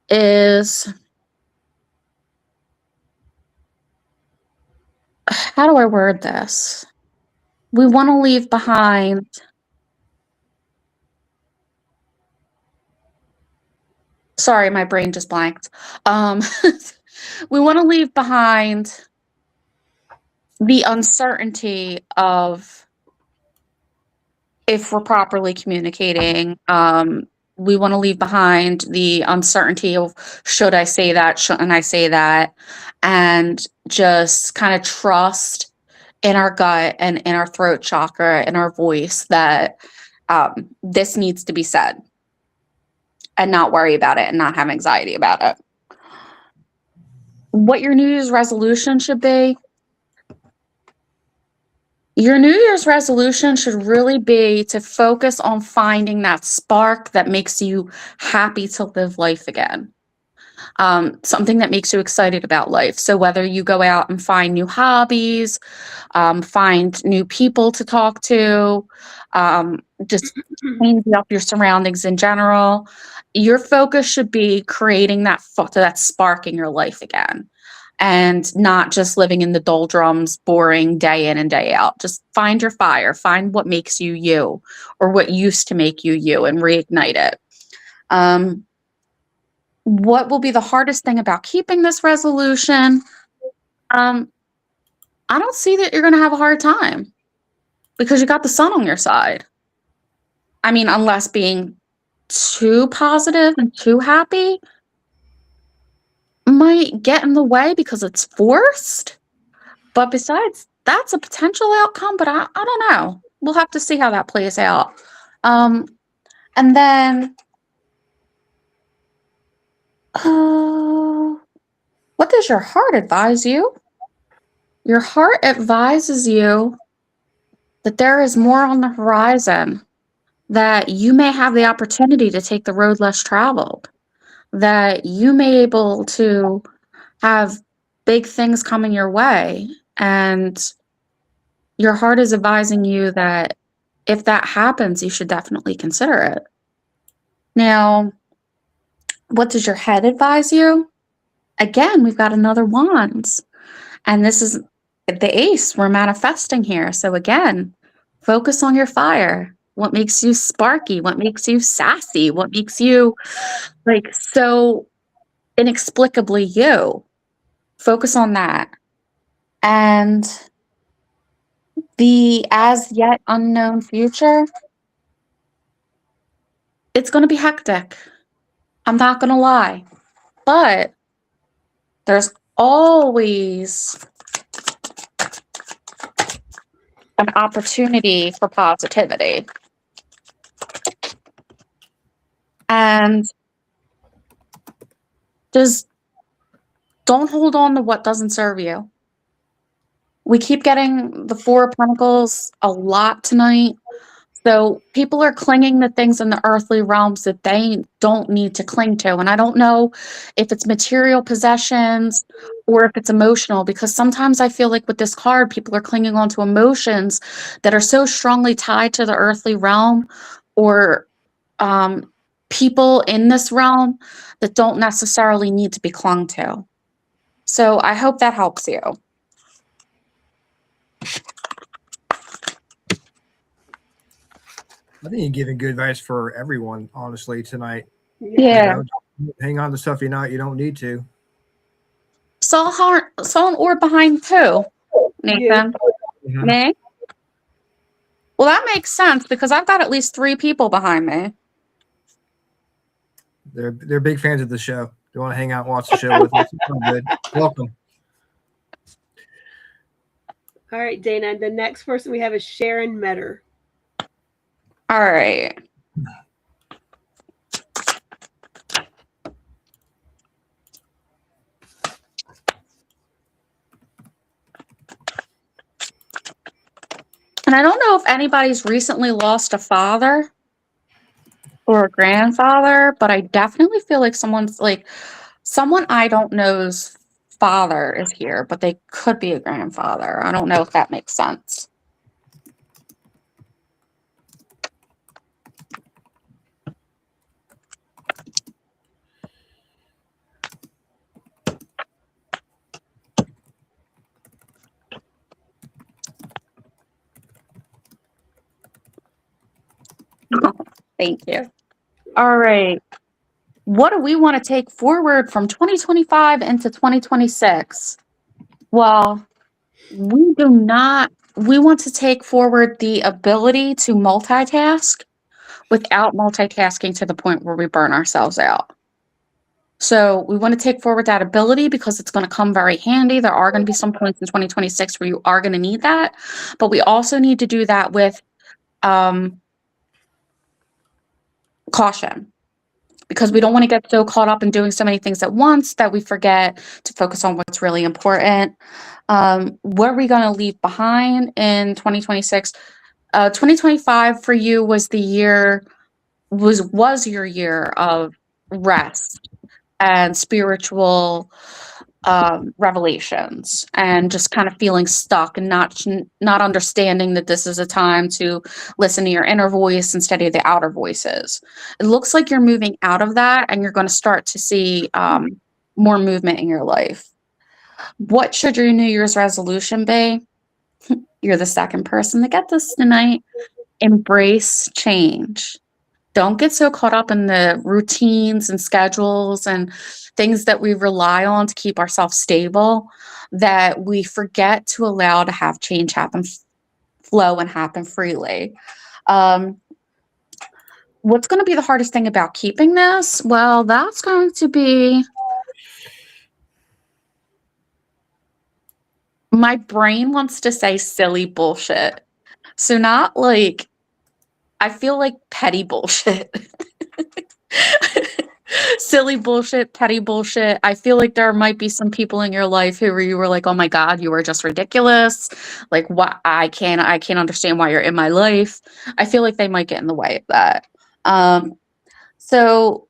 is, how do I word this? We want to leave behind sorry, my brain just blanked. We want to leave behind the uncertainty of if we're properly communicating. We want to leave behind the uncertainty of should I say that, shouldn't I say that, and just kind of trust in our gut and in our throat chakra and our voice that this needs to be said, and not worry about it and not have anxiety about it. What your New Year's resolution should be. Your New Year's resolution should really be to focus on finding that spark that makes you happy to live life again. Something that makes you excited about life. So whether you go out and find new hobbies, find new people to talk to, just change up your surroundings in general, your focus should be creating that spark in your life again. And not just living in the doldrums, boring day in and day out. Just find your fire, find what makes you you, or what used to make you you, and reignite it. What will be the hardest thing about keeping this resolution? I don't see that you're going to have a hard time, because you got the sun on your side. I mean, unless being too positive and too happy might get in the way because it's forced. But besides, that's a potential outcome, but I don't know. We'll have to see how that plays out. And then, what does your heart advise you? Your heart advises you that there is more on the horizon, that you may have the opportunity to take the road less traveled, that you may be able to have big things coming your way. And your heart is advising you that if that happens, you should definitely consider it. Now, what does your head advise you? Again, we've got another wands. And this is the ace we're manifesting here. So again, focus on your fire. What makes you sparky? What makes you sassy? What makes you like so inexplicably you? Focus on that. And the as yet unknown future, it's going to be hectic. I'm not going to lie. But there's always an opportunity for positivity. And just don't hold on to what doesn't serve you. We keep getting the Four of Pentacles a lot tonight. So people are clinging to things in the earthly realms that they don't need to cling to. And I don't know if it's material possessions or if it's emotional, because sometimes I feel like with this card, people are clinging on to emotions that are so strongly tied to the earthly realm or people in this realm that don't necessarily need to be clung to. So I hope that helps you. I think you're giving good advice for everyone, honestly, tonight. Yeah. You know, hang on to stuff you don't need to. Saw an orb behind who, Nathan? Mhm. Me? Well, that makes sense because I've got at least 3 people behind me. They're big fans of the show. They want to hang out and watch the show with us. I'm good. Welcome. All right, Dana. The next person we have is Sharon Metter. All right. And I don't know if anybody's recently lost a father or a grandfather, but I definitely feel like someone I don't know's father is here, but they could be a grandfather. I don't know if that makes sense. Thank you. All right. What do we want to take forward from 2025 into 2026? Well, we want to take forward the ability to multitask without multitasking to the point where we burn ourselves out. So we want to take forward that ability because it's going to come very handy. There are going to be some points in 2026 where you are going to need that, but we also need to do that with caution, because we don't want to get so caught up in doing so many things at once that we forget to focus on what's really important. What are we going to leave behind in 2026? 2025 for you was the year, was your year of rest and spiritual revelations and just kind of feeling stuck and not understanding that this is a time to listen to your inner voice instead of the outer voices. It looks like you're moving out of that and you're going to start to see more movement in your life. What should your New Year's resolution be? You're the second person to get this tonight. Embrace change. Don't get so caught up in the routines and schedules and things that we rely on to keep ourselves stable that we forget to allow to have change happen, flow and happen freely. What's going to be the hardest thing about keeping this? Well, that's going to be my brain wants to say silly bullshit. So not like I feel like petty bullshit. Silly bullshit, petty bullshit. I feel like there might be some people in your life who you were like, "Oh my God, you are just ridiculous." Like, what? I can't understand why you're in my life. I feel like they might get in the way of that. So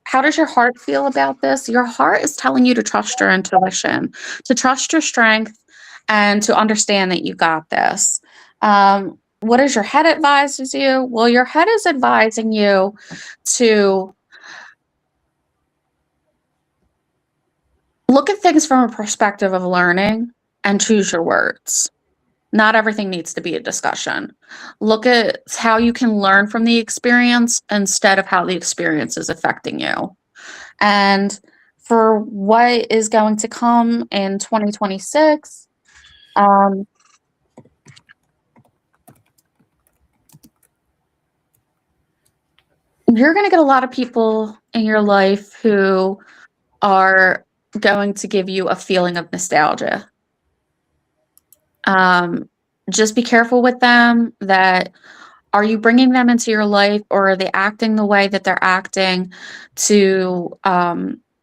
how does your heart feel about this? Your heart is telling you to trust your intuition, to trust your strength, and to understand that you got this. What does your head advises you? Well, your head is advising you to look at things from a perspective of learning and choose your words. Not everything needs to be a discussion. Look at how you can learn from the experience instead of how the experience is affecting you. And for what is going to come in 2026, you're going to get a lot of people in your life who are going to give you a feeling of nostalgia. Just be careful with them. That are you bringing them into your life, or are they acting the way that they're acting to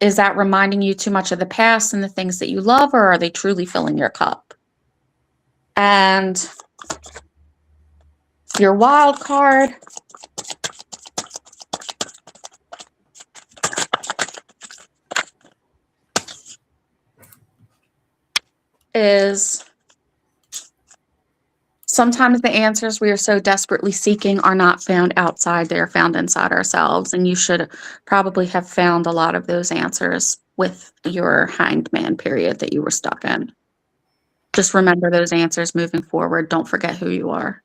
is that reminding you too much of the past and the things that you love, or are they truly filling your cup? And your wild card is sometimes the answers we are so desperately seeking are not found outside, they are found inside ourselves. And you should probably have found a lot of those answers with your hanged man period that you were stuck in. Just remember those answers moving forward. Don't forget who you are.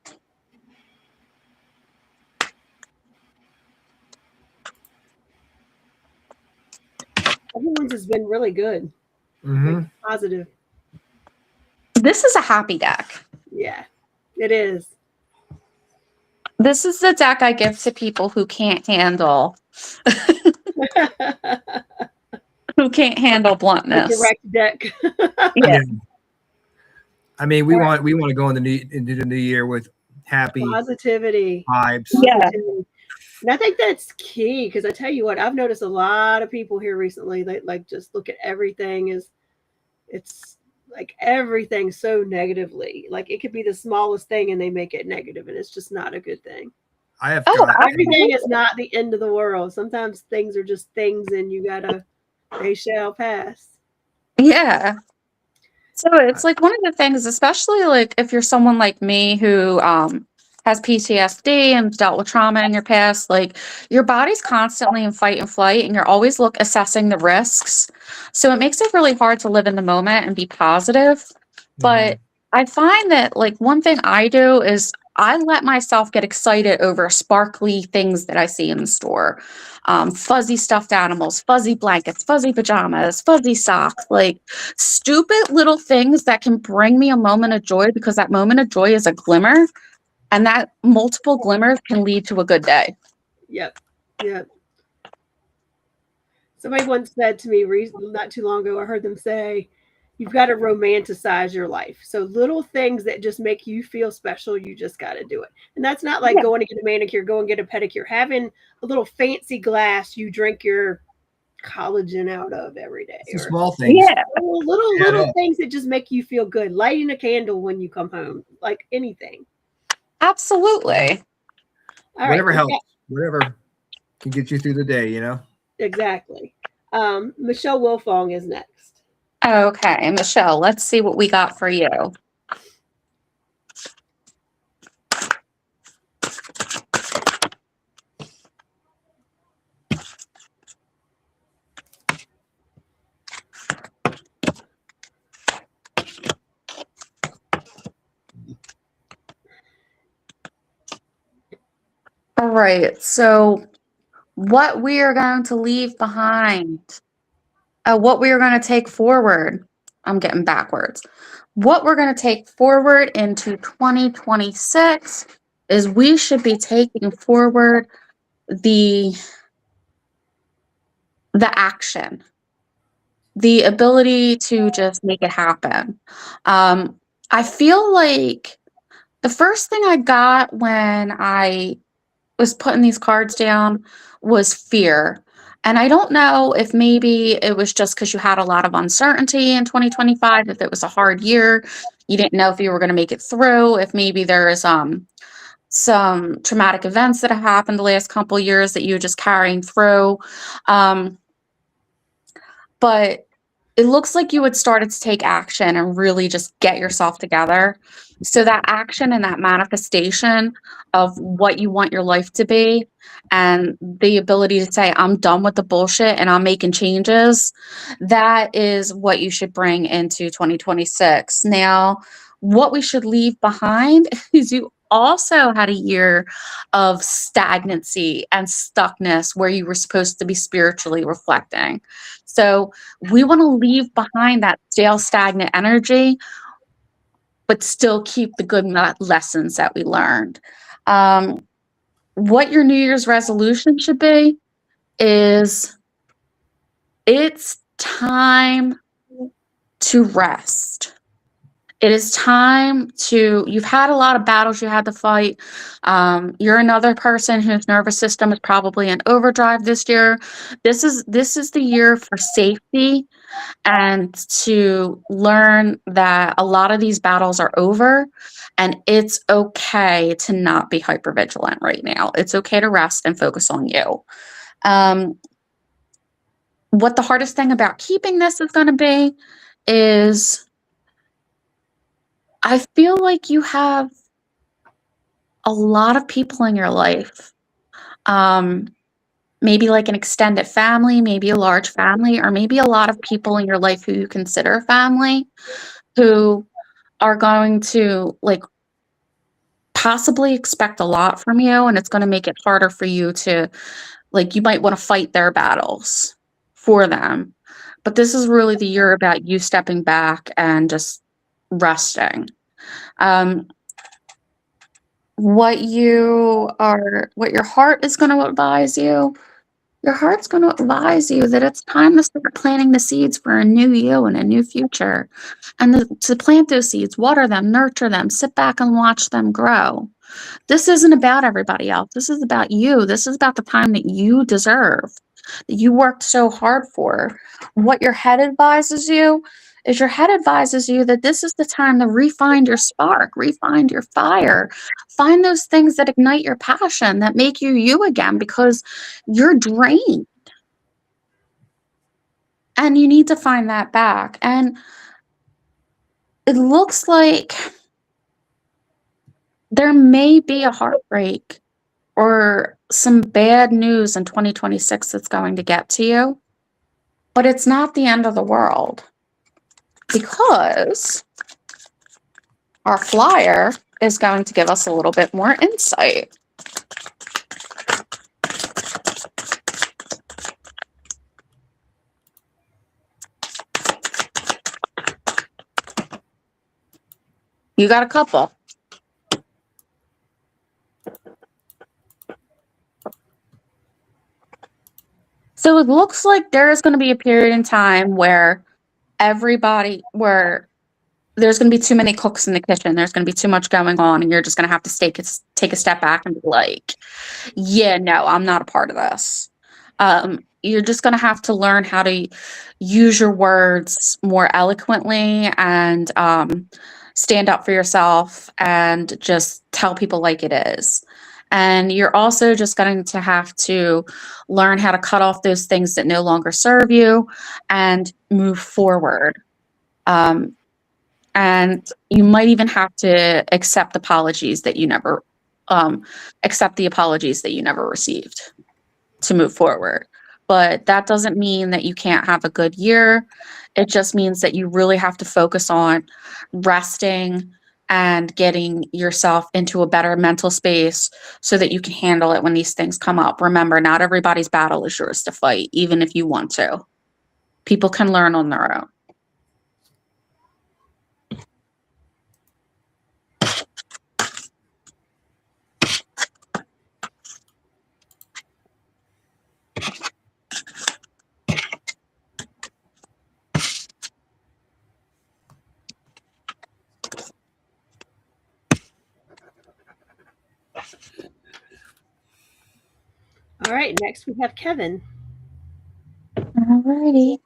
Everyone's has been really good. Like, positive. This is a happy deck. Yeah, it is. This is the deck I give to people who can't handle bluntness. A direct deck. Yeah. I mean, we want to go into the new year with happy Positivity. vibes. Yeah. And I think that's key, because I tell you what, I've noticed a lot of people here recently that like just look at everything it's like everything so negatively. Like it could be the smallest thing and they make it negative, and it's just not a good thing. I have Everything is not the end of the world. Sometimes things are just things, and they shall pass. Yeah. So it's like one of the things, especially like if you're someone like me who has PTSD and dealt with trauma in your past, like your body's constantly in fight and flight, and you're always assessing the risks. So it makes it really hard to live in the moment and be positive. But I find that like one thing I do is I let myself get excited over sparkly things that I see in the store. Fuzzy stuffed animals, fuzzy blankets, fuzzy pajamas, fuzzy socks, like stupid little things that can bring me a moment of joy, because that moment of joy is a glimmer, and that multiple glimmers can lead to a good day. Yep. Somebody once said to me not too long ago, I heard them say, you've got to romanticize your life. So little things that just make you feel special, you just got to do it. And that's not like going to get a manicure, go and get a pedicure, having a little fancy glass you drink your collagen out of every day. Small things. Yeah. Little things that just make you feel good. Lighting a candle when you come home, like anything. Absolutely. All whatever right, helps. Whatever can get you through the day, you know? Exactly. Michelle Wilfong is next. Okay, Michelle, let's see what we got for you. All right, so what we are going to leave behind, what we are going to take forward, I'm getting backwards. What we're going to take forward into 2026 is we should be taking forward the action, the ability to just make it happen. I feel like the first thing I got when I was putting these cards down was fear. And I don't know if maybe it was just because you had a lot of uncertainty in 2025, if it was a hard year, you didn't know if you were going to make it through, if maybe there's some traumatic events that have happened the last couple years that you're just carrying through. But it looks like you had started to take action and really just get yourself together. So that action and that manifestation of what you want your life to be and the ability to say, I'm done with the bullshit and I'm making changes, that is what you should bring into 2026. Now, what we should leave behind is you also had a year of stagnancy and stuckness where you were supposed to be spiritually reflecting. So we want to leave behind that stale, stagnant energy, but still keep the good lessons that we learned. What your New Year's resolution should be is it's time to rest. It is time you've had a lot of battles you had to fight. You're another person whose nervous system is probably in overdrive this year. This is the year for safety and to learn that a lot of these battles are over and it's okay to not be hypervigilant right now. It's okay to rest and focus on you. What the hardest thing about keeping this is going to be is I feel like you have a lot of people in your life, maybe like an extended family, maybe a large family, or maybe a lot of people in your life who you consider family who are going to like possibly expect a lot from you, and it's going to make it harder for you to like you might want to fight their battles for them. But this is really the year about you stepping back and just resting. What your heart is going to advise you, your heart's going to advise you that it's time to start planting the seeds for a new you and a new future. And to plant those seeds, water them, nurture them, sit back and watch them grow. This isn't about everybody else. This is about you. This is about the time that you deserve, that you worked so hard for. What your head advises you is that this is the time to refine your spark, refine your fire, find those things that ignite your passion, that make you you again, because you're drained. And you need to find that back. And it looks like there may be a heartbreak or some bad news in 2026 that's going to get to you, but it's not the end of the world, because our flyer is going to give us a little bit more insight. You got a couple. So it looks like there is going to be a period in time where there's going to be too many cooks in the kitchen. There's going to be too much going on, and you're just going to have to take a step back and be like, yeah, no, I'm not a part of this. You're just going to have to learn how to use your words more eloquently and stand up for yourself and just tell people like it is. And you're also just going to have to learn how to cut off those things that no longer serve you and move forward. And you might even have to accept the apologies that you never received to move forward. But that doesn't mean that you can't have a good year. It just means that you really have to focus on resting and getting yourself into a better mental space so that you can handle it when these things come up. Remember, not everybody's battle is yours to fight, even if you want to. People can learn on their own. All right, next we have Kevin. Alrighty.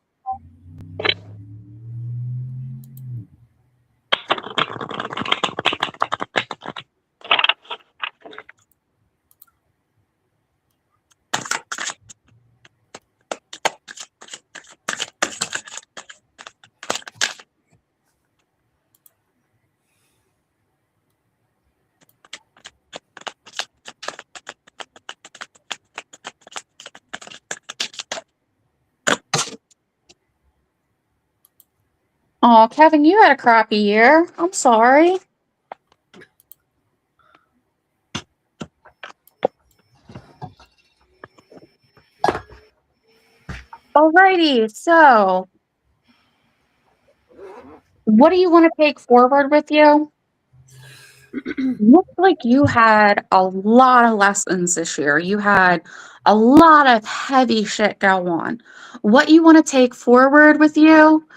Oh, Kevin, you had a crappy year. I'm sorry. Alrighty, so what do you want to take forward with you? Looks like you had a lot of lessons this year. You had a lot of heavy shit go on. What you want to take forward with you?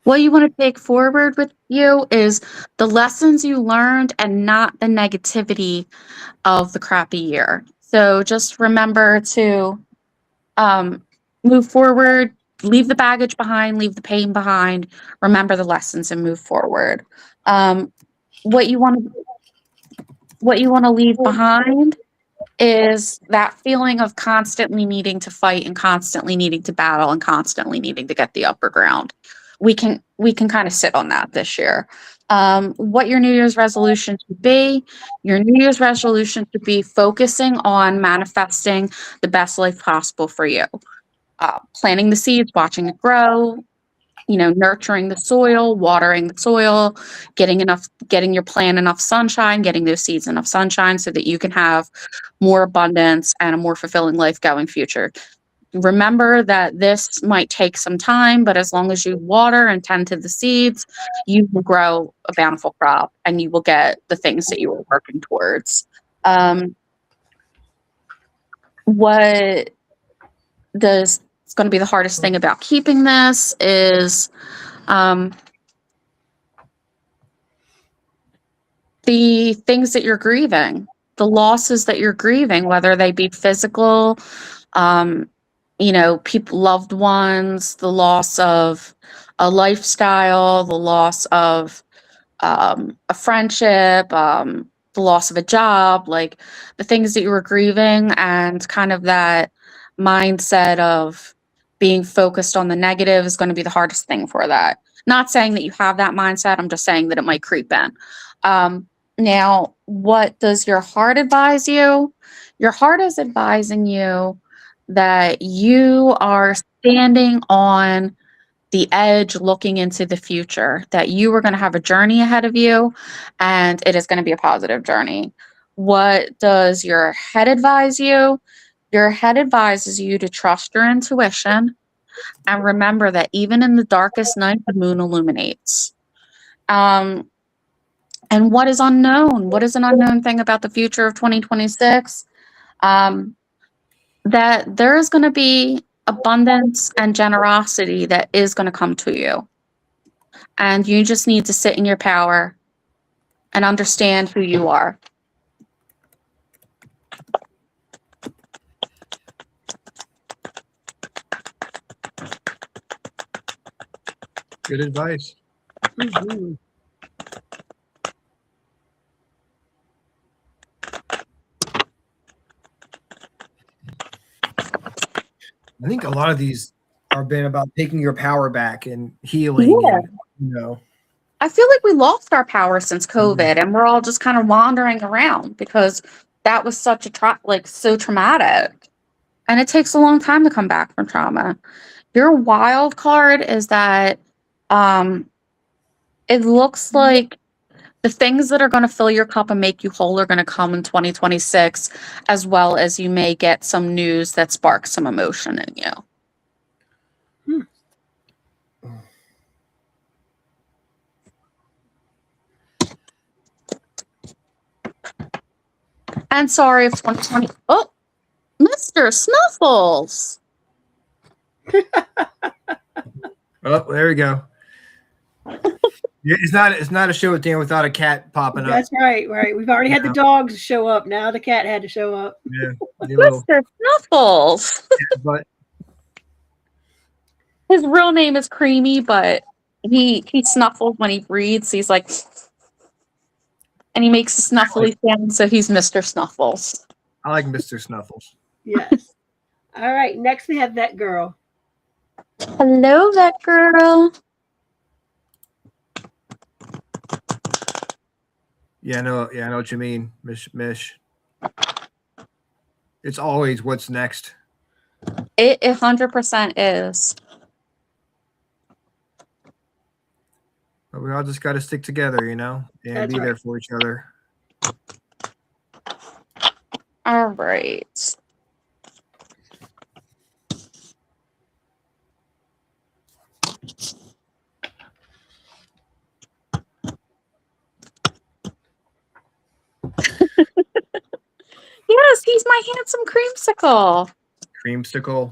What you want to take forward with you is the lessons you learned and not the negativity of the crappy year. So just remember to move forward, leave the baggage behind, leave the pain behind, remember the lessons and move forward. What you want to leave behind is that feeling of constantly needing to fight and constantly needing to battle and constantly needing to get the upper ground. We can kind of sit on that this year. What your New Year's resolution should be, your New Year's resolution should be focusing on manifesting the best life possible for you. Planting the seeds, watching it grow, nurturing the soil, watering the soil, getting your plant enough sunshine, getting those seeds enough sunshine so that you can have more abundance and a more fulfilling life going future. Remember that this might take some time, but as long as you water and tend to the seeds, you will grow a bountiful crop and you will get the things that you were working towards. What is going to be the hardest thing about keeping this is the things that you're grieving, the losses that you're grieving, whether they be physical, people, loved ones, the loss of a lifestyle, the loss of a friendship, the loss of a job, like the things that you were grieving, and kind of that mindset of being focused on the negative is going to be the hardest thing for that. Not saying that you have that mindset, I'm just saying that it might creep in. Now, what does your heart advise you? Your heart is advising you that you are standing on the edge looking into the future, that you are going to have a journey ahead of you and it is going to be a positive journey. What does your head advise you? Your head advises you to trust your intuition and remember that even in the darkest night, the moon illuminates. And what is unknown? What is an unknown thing about the future of 2026? That there is going to be abundance and generosity that is going to come to you. And you just need to sit in your power and understand who you are. Good advice. Mhm. I think a lot of these are been about taking your power back and healing. Yeah. And, I feel like we lost our power since COVID and we're all just kind of wandering around because that was such a so traumatic. And it takes a long time to come back from trauma. Your wild card is that it looks like the things that are going to fill your cup and make you whole are going to come in 2026, as well as you may get some news that sparks some emotion in you. And sorry if 2020. Oh, Mr. Snuffles. oh, there we go. Yeah, it's not a show with Dan without a cat popping up. That's right. We've already had the Yeah. dogs show up. Now the cat had to show up. Yeah, you little, Mr. Snuffles. but His real name is Creamy, but he snuffles when he breathes. He's like, and he makes a snuffly sound, so he's Mr. Snuffles. I like Mr. Snuffles. Yes. All right. Next we have that girl. Hello, that girl. Yeah, I know what you mean, Mish. It's always what's next. It 100% is. But we all just got to stick together, and That's be right. there for each other. All right. Yes, he's my handsome creamsicle. Creamsicle.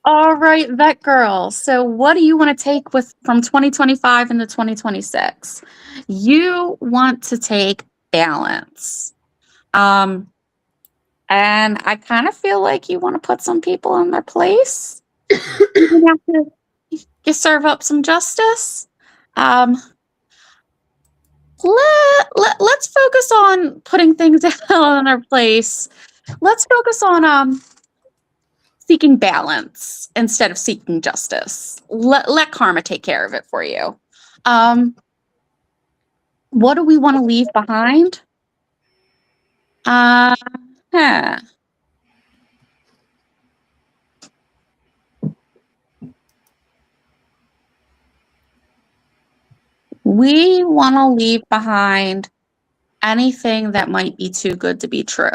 All right, vet girl. So what do you want to take from 2025 into 2026? You want to take balance. And I kind of feel like you want to put some people in their place. You have to serve up some justice. Let's focus on putting things down in their place. Let's focus on seeking balance instead of seeking justice. Let karma take care of it for you. What do we want to leave behind? We want to leave behind anything that might be too good to be true.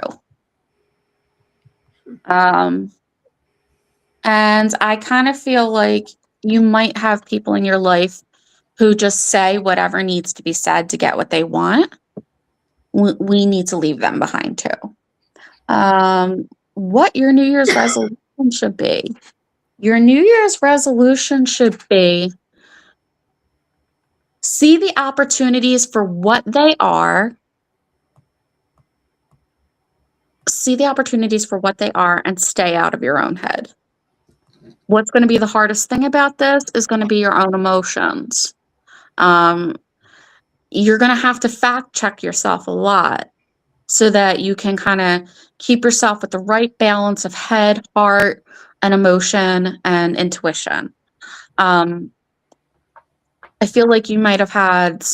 And I kind of feel like you might have people in your life who just say whatever needs to be said to get what they want. We need to leave them behind too. What your New Year's resolution should be. Your New Year's resolution should be see the opportunities for what they are. See the opportunities for what they are and stay out of your own head. What's going to be the hardest thing about this is going to be your own emotions. You're going to have to fact check yourself a lot so that you can kind of keep yourself with the right balance of head, heart, and emotion and intuition. I feel like you might have had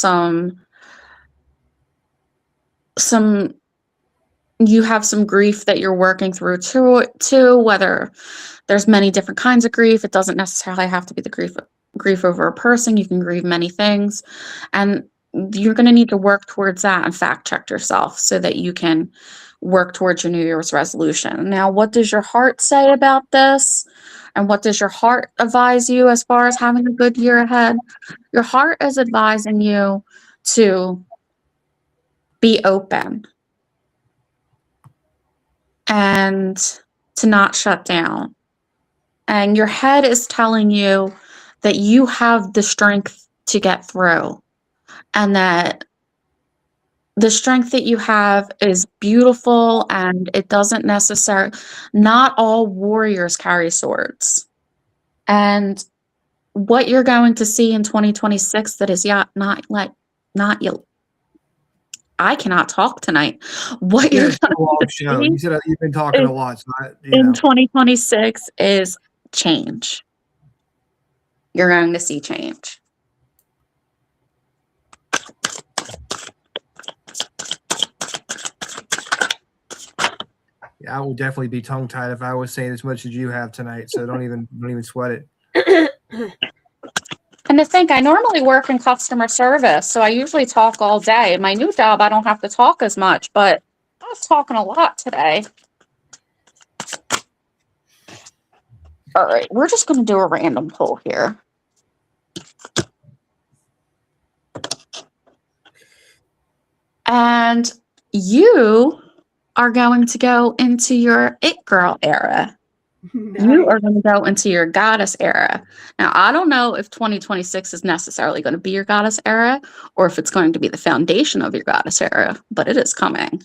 you have some grief that you're working through too, whether there's many different kinds of grief. It doesn't necessarily have to be the grief over a person. You can grieve many things, and you're going to need to work towards that and fact check yourself so that you can work towards your New Year's resolution. Now, what does your heart say about this? And what does your heart advise you as far as having a good year ahead? Your heart is advising you to be open and to not shut down. And your head is telling you that you have the strength to get through, and that the strength that you have is beautiful, and it doesn't necessarily, not all warriors carry swords. And what you're going to see in 2026 that is I cannot talk tonight. What you're going to see You said you've been talking a lot. So in 2026 is change. You're going to see change. Yeah, I will definitely be tongue tied if I was saying as much as you have tonight. So don't even sweat it. And to think, I normally work in customer service, so I usually talk all day. In my new job, I don't have to talk as much, but I was talking a lot today. All right, we're just going to do a random pull here. And you are going to go into your It Girl era. You are going to go into your goddess era. Now, I don't know if 2026 is necessarily going to be your goddess era or if it's going to be the foundation of your goddess era, but it is coming.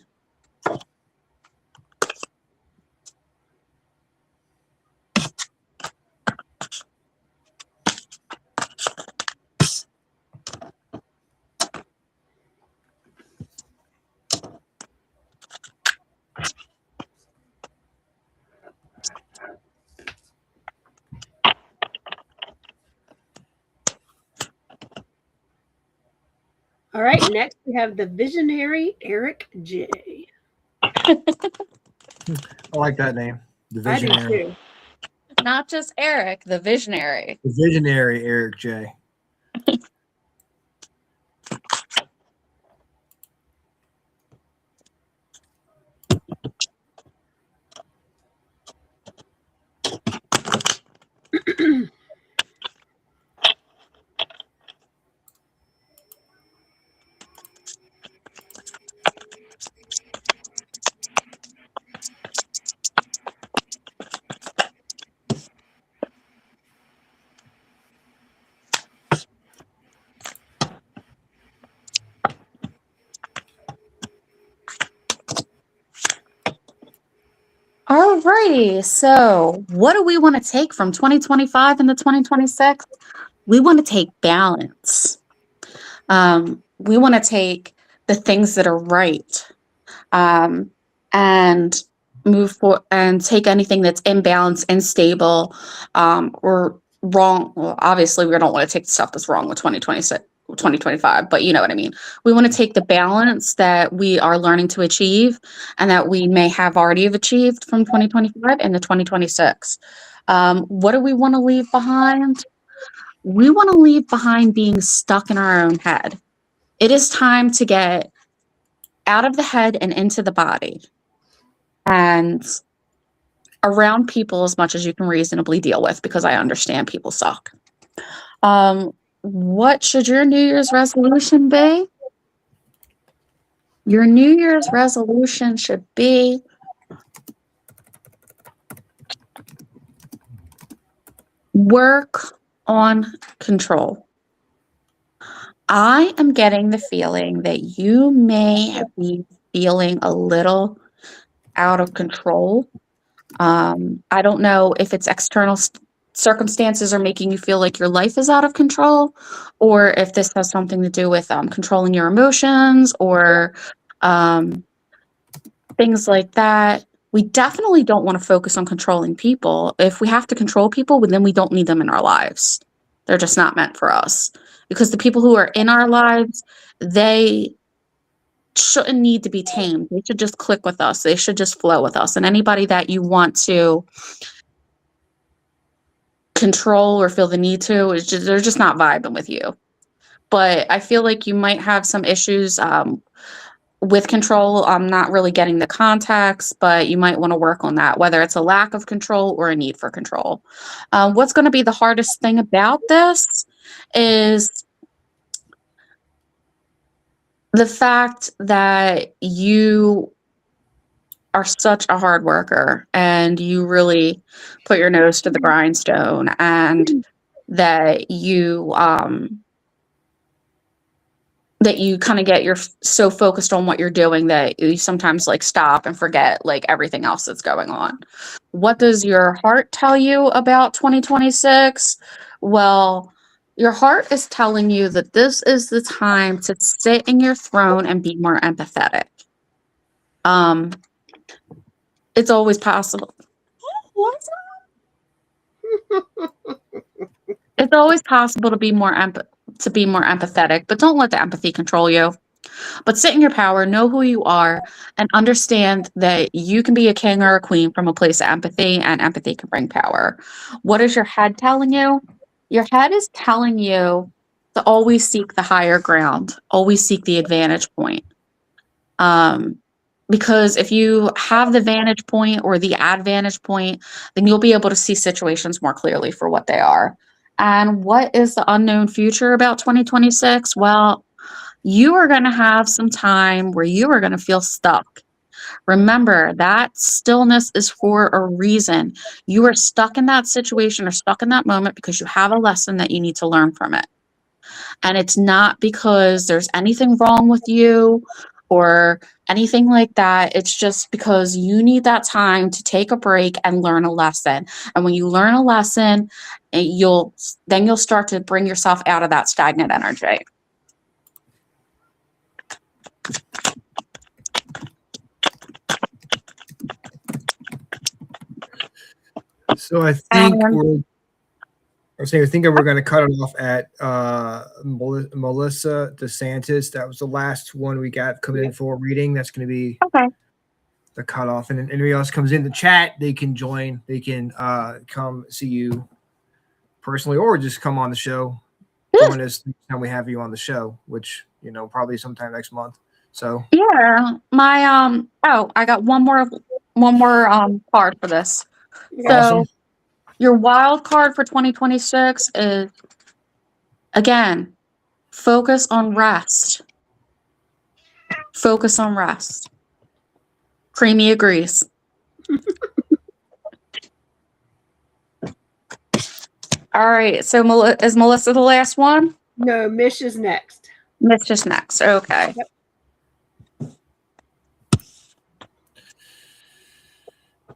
All right, next we have the visionary Eric J. I like that name. The I do Visionary. too. Not just Eric, the visionary. The Visionary Eric J. Alrighty, so what do we want to take from 2025 into 2026? We want to take balance. We want to take the things that are right, and move forward and take anything that's imbalanced, unstable, or wrong. Well, obviously, we don't want to take the stuff that's wrong with 2026, 2025, but you know what I mean. We want to take the balance that we are learning to achieve and that we may have already have achieved from 2025 into 2026. What do we want to leave behind? We want to leave behind being stuck in our own head. It is time to get out of the head and into the body and around people as much as you can reasonably deal with, because I understand people suck. What should your New Year's resolution be? Your New Year's resolution should be work on control. I am getting the feeling that you may be feeling a little out of control. I don't know if it's external circumstances are making you feel like your life is out of control, or if this has something to do with controlling your emotions or things like that. We definitely don't want to focus on controlling people. If we have to control people, then we don't need them in our lives. They're just not meant for us. Because the people who are in our lives, they shouldn't need to be tamed. They should just click with us. They should just flow with us. And anybody that you want to control or feel the need to, is just, they're just not vibing with you. But I feel like you might have some issues with control. I'm not really getting the context, but you might want to work on that, whether it's a lack of control or a need for control. What's going to be the hardest thing about this is the fact that you are such a hard worker and you really put your nose to the grindstone, and that you kind of get so focused on what you're doing that you sometimes like stop and forget like everything else that's going on. What does your heart tell you about 2026? Well, your heart is telling you that this is the time to sit in your throne and be more empathetic. It's always possible. It's always possible to be more empathetic, but don't let the empathy control you. But sit in your power, know who you are, and understand that you can be a king or a queen from a place of empathy, and empathy can bring power. What is your head telling you? Your head is telling you to always seek the higher ground, always seek the advantage point. Because if you have the vantage point or the advantage point, then you'll be able to see situations more clearly for what they are. And what is the unknown future about 2026? Well, you are going to have some time where you are going to feel stuck. Remember, that stillness is for a reason. You are stuck in that situation or stuck in that moment because you have a lesson that you need to learn from it. And it's not because there's anything wrong with you or anything like that. It's just because you need that time to take a break and learn a lesson. And when you learn a lesson, you'll start to bring yourself out of that stagnant energy. So I think I was thinking we're going to cut it off at Melissa DeSantis. That was the last one we got coming in for a reading. That's going to be the cutoff. And then anybody else comes in the chat, they can join. They can come see you personally or just come on the show. Join us next time we have you on the show, which, probably sometime next month. So yeah, my I got one more card for this. awesome. So your wild card for 2026 is, again, focus on rest. Focus on rest. Creamy agrees. All right. So is Melissa the last one? No, Mish is next. Mish is next. Okay. Yep.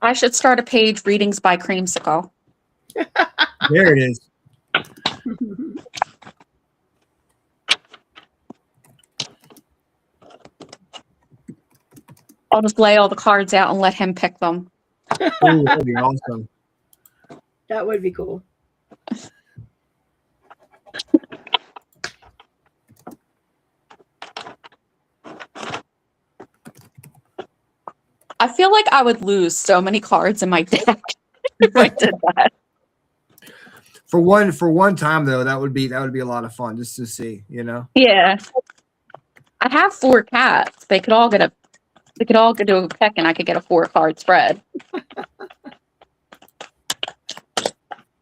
I should start a page, readings by Creamsicle. There it is. I'll just lay all the cards out and let him pick them. Ooh, that'd be awesome. That would be cool. I feel like I would lose so many cards in my deck if I did that. For one time though, that would be a lot of fun just to see, Yeah. I have 4 cats. They could all get a pick and I could get a 4-card spread.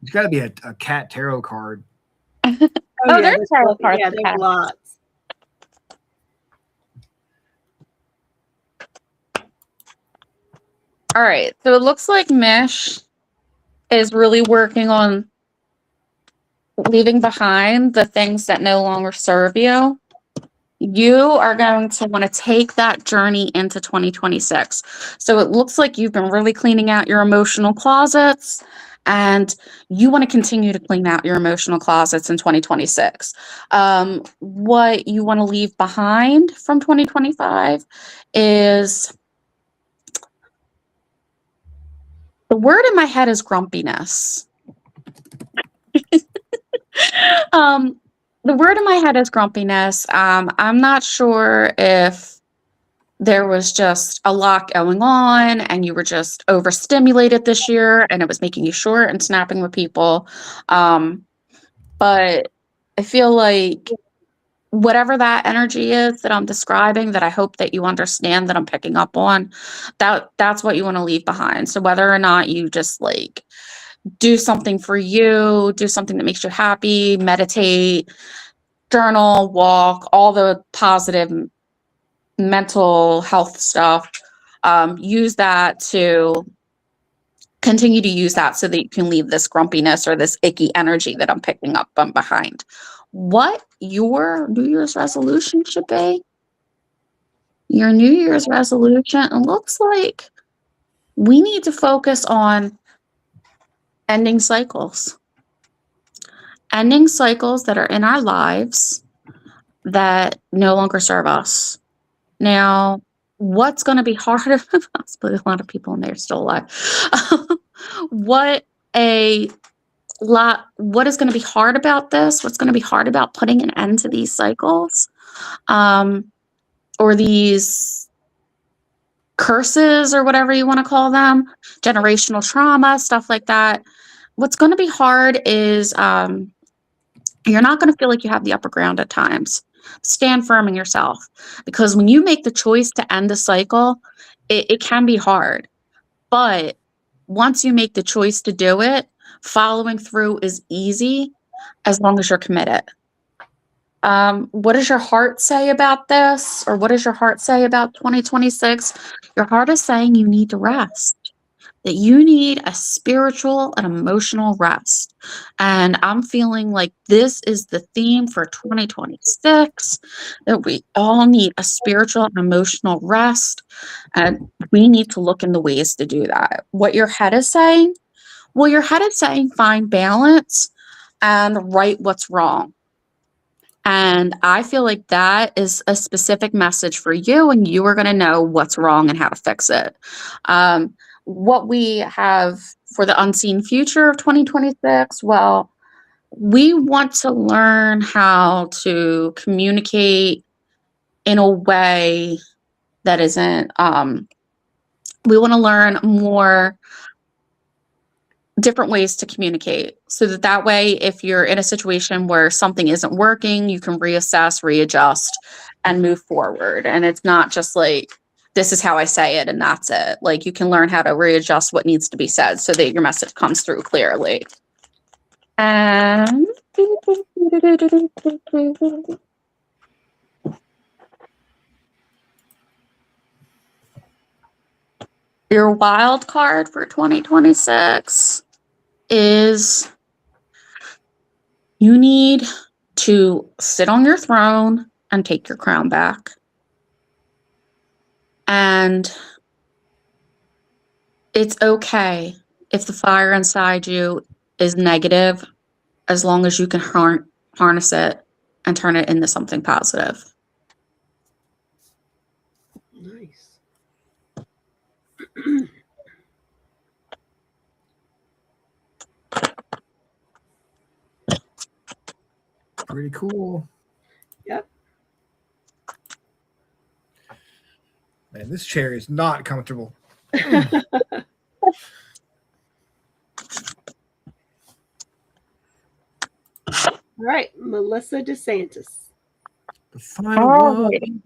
It's got to be a cat tarot card. Oh, there's tarot cards. Yeah, there's lots. All right. So it looks like Mish is really working on leaving behind the things that no longer serve you. You are going to want to take that journey into 2026. So it looks like you've been really cleaning out your emotional closets, and you want to continue to clean out your emotional closets in 2026. What you want to leave behind from 2025 is, the word in my head is grumpiness. The word in my head is grumpiness. I'm not sure if there was just a lot going on and you were just overstimulated this year and it was making you short and snapping with people. But I feel like whatever that energy is that I'm describing, that I hope that you understand that I'm picking up on, that's what you want to leave behind. So whether or not you just do something for you, do something that makes you happy, meditate, journal, walk, all the positive mental health stuff, use that to continue to use that so that you can leave this grumpiness or this icky energy that I'm picking up from behind. What your New Year's resolution should be? Your New Year's resolution, it looks like we need to focus on ending cycles. Ending cycles that are in our lives that no longer serve us. Now, what's going to be harder? Possibly a lot of people in there still alive. What is going to be hard about this? What's going to be hard about putting an end to these cycles? Or these curses or whatever you want to call them, generational trauma, stuff like that. What's going to be hard is you're not going to feel like you have the upper ground at times. Stand firm in yourself, because when you make the choice to end a cycle, it can be hard. But once you make the choice to do it, following through is easy as long as you're committed. What does your heart say about this? Or what does your heart say about 2026? Your heart is saying you need to rest, that you need a spiritual and emotional rest. And I'm feeling like this is the theme for 2026, that we all need a spiritual and emotional rest. And we need to look into ways to do that. What your head is saying? Well, your head is saying find balance and right what's wrong. And I feel like that is a specific message for you, and you are going to know what's wrong and how to fix it. What we have for the unseen future of 2026, well, we want to learn how to communicate in a way that isn't, we want to learn more different ways to communicate, so that way if you're in a situation where something isn't working, you can reassess, readjust, and move forward. And it's not just like, this is how I say it and that's it. Like, you can learn how to readjust what needs to be said so that your message comes through clearly. And your wild card for 2026 is you need to sit on your throne and take your crown back. And it's okay if the fire inside you is negative, as long as you can harness it and turn it into something positive. Nice. Pretty cool. Yep. Man, this chair is not comfortable. All right, Melissa DeSantis. The final one. Alrighty.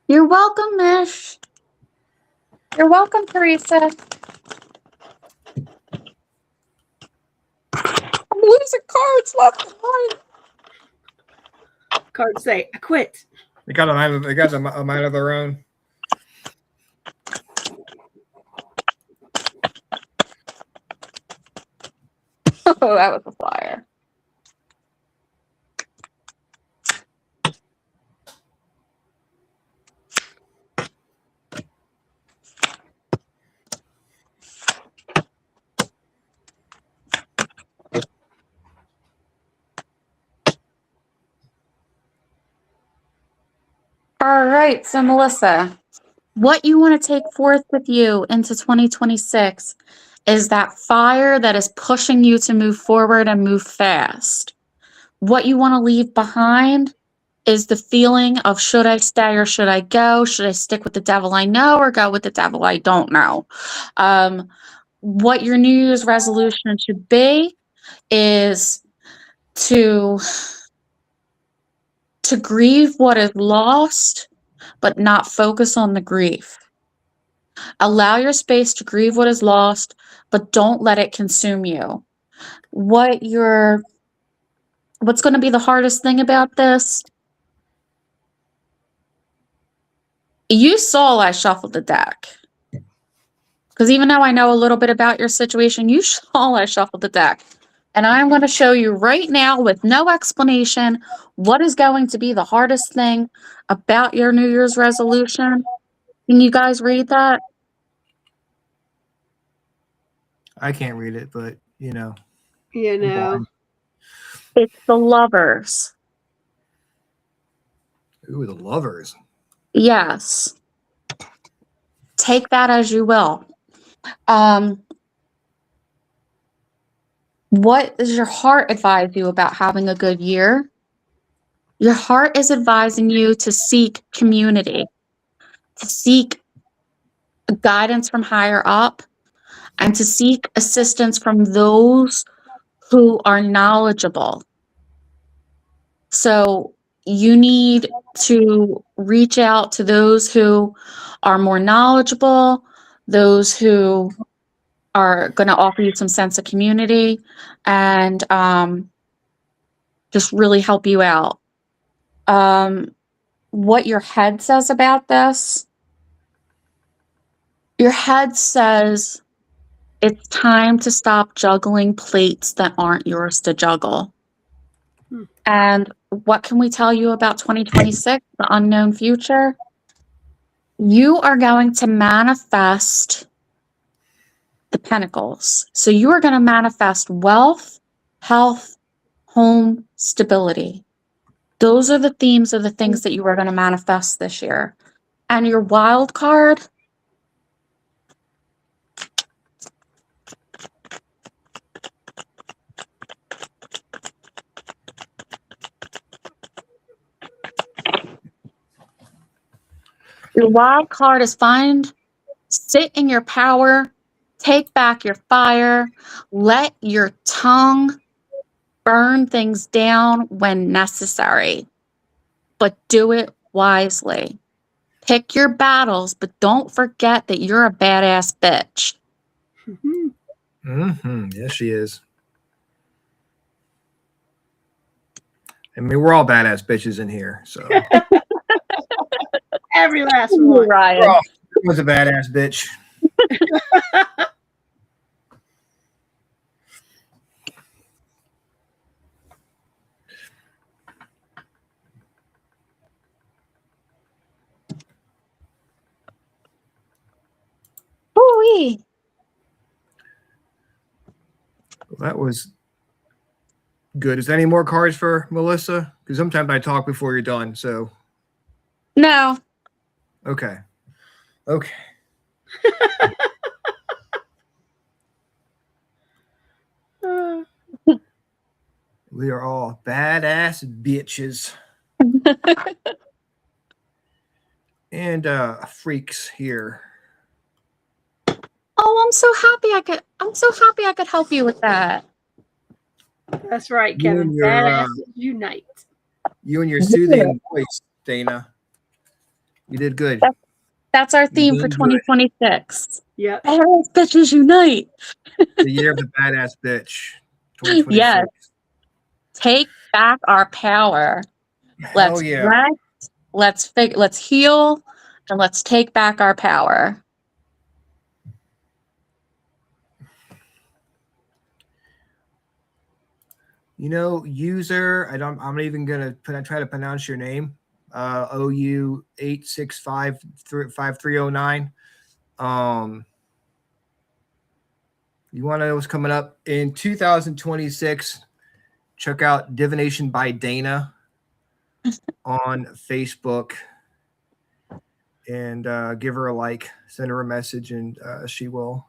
You're welcome, Mish. You're welcome, Teresa. I'm losing cards left and right. Cards say, I quit. They got a mind of their own. Oh, that was a flyer. All right, so Melissa, what you want to take forth with you into 2026 is that fire that is pushing you to move forward and move fast. What you want to leave behind is the feeling of, should I stay or should I go? Should I stick with the devil I know or go with the devil I don't know? What your New Year's resolution should be is to grieve what is lost, but not focus on the grief. Allow your space to grieve what is lost, but don't let it consume you. What's going to be the hardest thing about this? You saw I shuffled the deck. Because even though I know a little bit about your situation, you saw I shuffled the deck. And I'm going to show you right now, with no explanation, what is going to be the hardest thing about your New Year's resolution. Can you guys read that? I can't read it, but You know. It's the Lovers. Ooh, the Lovers. Yes. Take that as you will. What does your heart advise you about having a good year? Your heart is advising you to seek community, to seek guidance from higher up, and to seek assistance from those who are knowledgeable. So you need to reach out to those who are more knowledgeable, those who are going to offer you some sense of community, and just really help you out. What your head says about this, your head says it's time to stop juggling plates that aren't yours to juggle. And what can we tell you about 2026, the unknown future? You are going to manifest the pentacles. So you are going to manifest wealth, health, home, stability. Those are the themes of the things that you are going to manifest this year. And your wild card, is sit in your power, take back your fire, let your tongue burn things down when necessary, but do it wisely. Pick your battles, but don't forget that you're a badass bitch. Yes, she is. I mean, we're all badass bitches in here, so. Every last one. Ryan. We're all- was a badass bitch. Ooh-wee. Well, that was good. Is there any more cards for Melissa? Because sometimes I talk before you're done. So No. okay. Okay. We are all badass bitches. And freaks here. Oh, I'm so happy I could help you with that. That's right, You Kevin. and your, Badasses unite. You and your soothing voice, Dana. You did good. That's our theme You for did good. 2026. Yep. Badass bitches unite. The year of the badass bitch. 2026. Yes. Take back our power. Hell Let's yeah. rest, let's heal, and let's take back our power. You know, user, I'm not even gonna try to pronounce your name. OU 8655309. You want to know what's coming up in 2026? Check out Divination by Dana on Facebook and give her a like, send her a message, and she will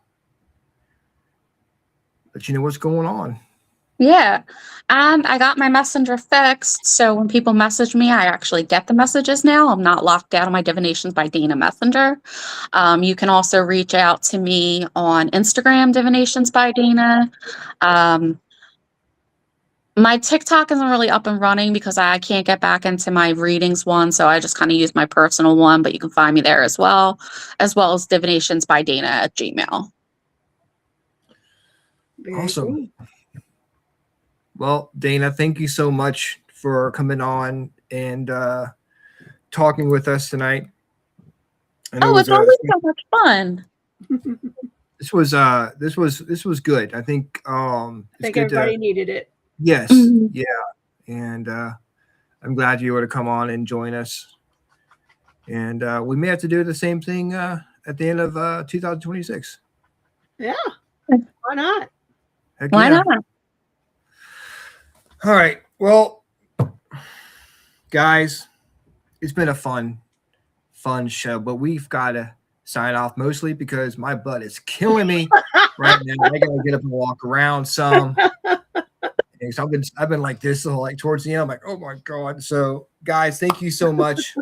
let you know what's going on. Yeah. And I got my messenger fixed. So when people message me, I actually get the messages now. I'm not locked out of my Divinations by Dana Messenger. You can also reach out to me on Instagram, Divinations by Dana. My TikTok isn't really up and running because I can't get back into my readings one. So I just kind of use my personal one, but you can find me there as well as Divinations by Dana at Gmail. Very Awesome. cool. Well, Dana, thank you so much for coming on and talking with us tonight. Oh, it's always so much fun. This was good. I think I think everybody needed it. Yes. Mm-hmm. Yeah. And I'm glad you were to come on and join us. And we may have to do the same thing at the end of 2026. Yeah. Why not? Heck Why yeah. not? All right. Well, guys, it's been a fun show, but we've got to sign off mostly because my butt is killing me right now. I gotta get up and walk around some. And so I've been like this towards the end. I'm like, oh my God. So guys, thank you so much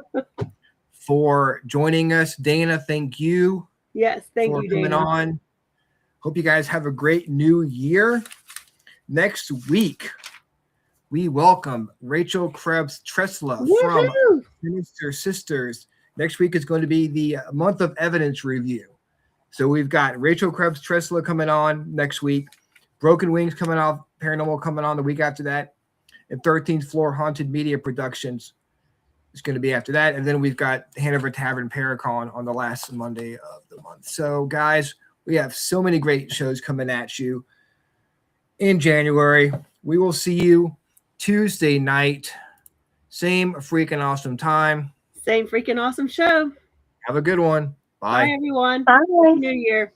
for joining us. Dana, thank you. Yes, thank for you, coming Dana. on. Hope you guys have a great new year. Next week, we welcome Rachel Krebs Tresla from Woohoo! Sinister Sisters. Next week is going to be the month of evidence review. So we've got Rachel Krebs Tresla coming on next week, Broken Wings coming off, Paranormal coming on the week after that, and 13th Floor Haunted Media Productions is going to be after that. And then we've got Hanover Tavern Paracon on the last Monday of the month. So guys, we have so many great shows coming at you in January. We will see you Tuesday night, same freaking awesome time. Same freaking awesome show. Have a good one. Bye Bye. everyone. Bye. Happy New Year.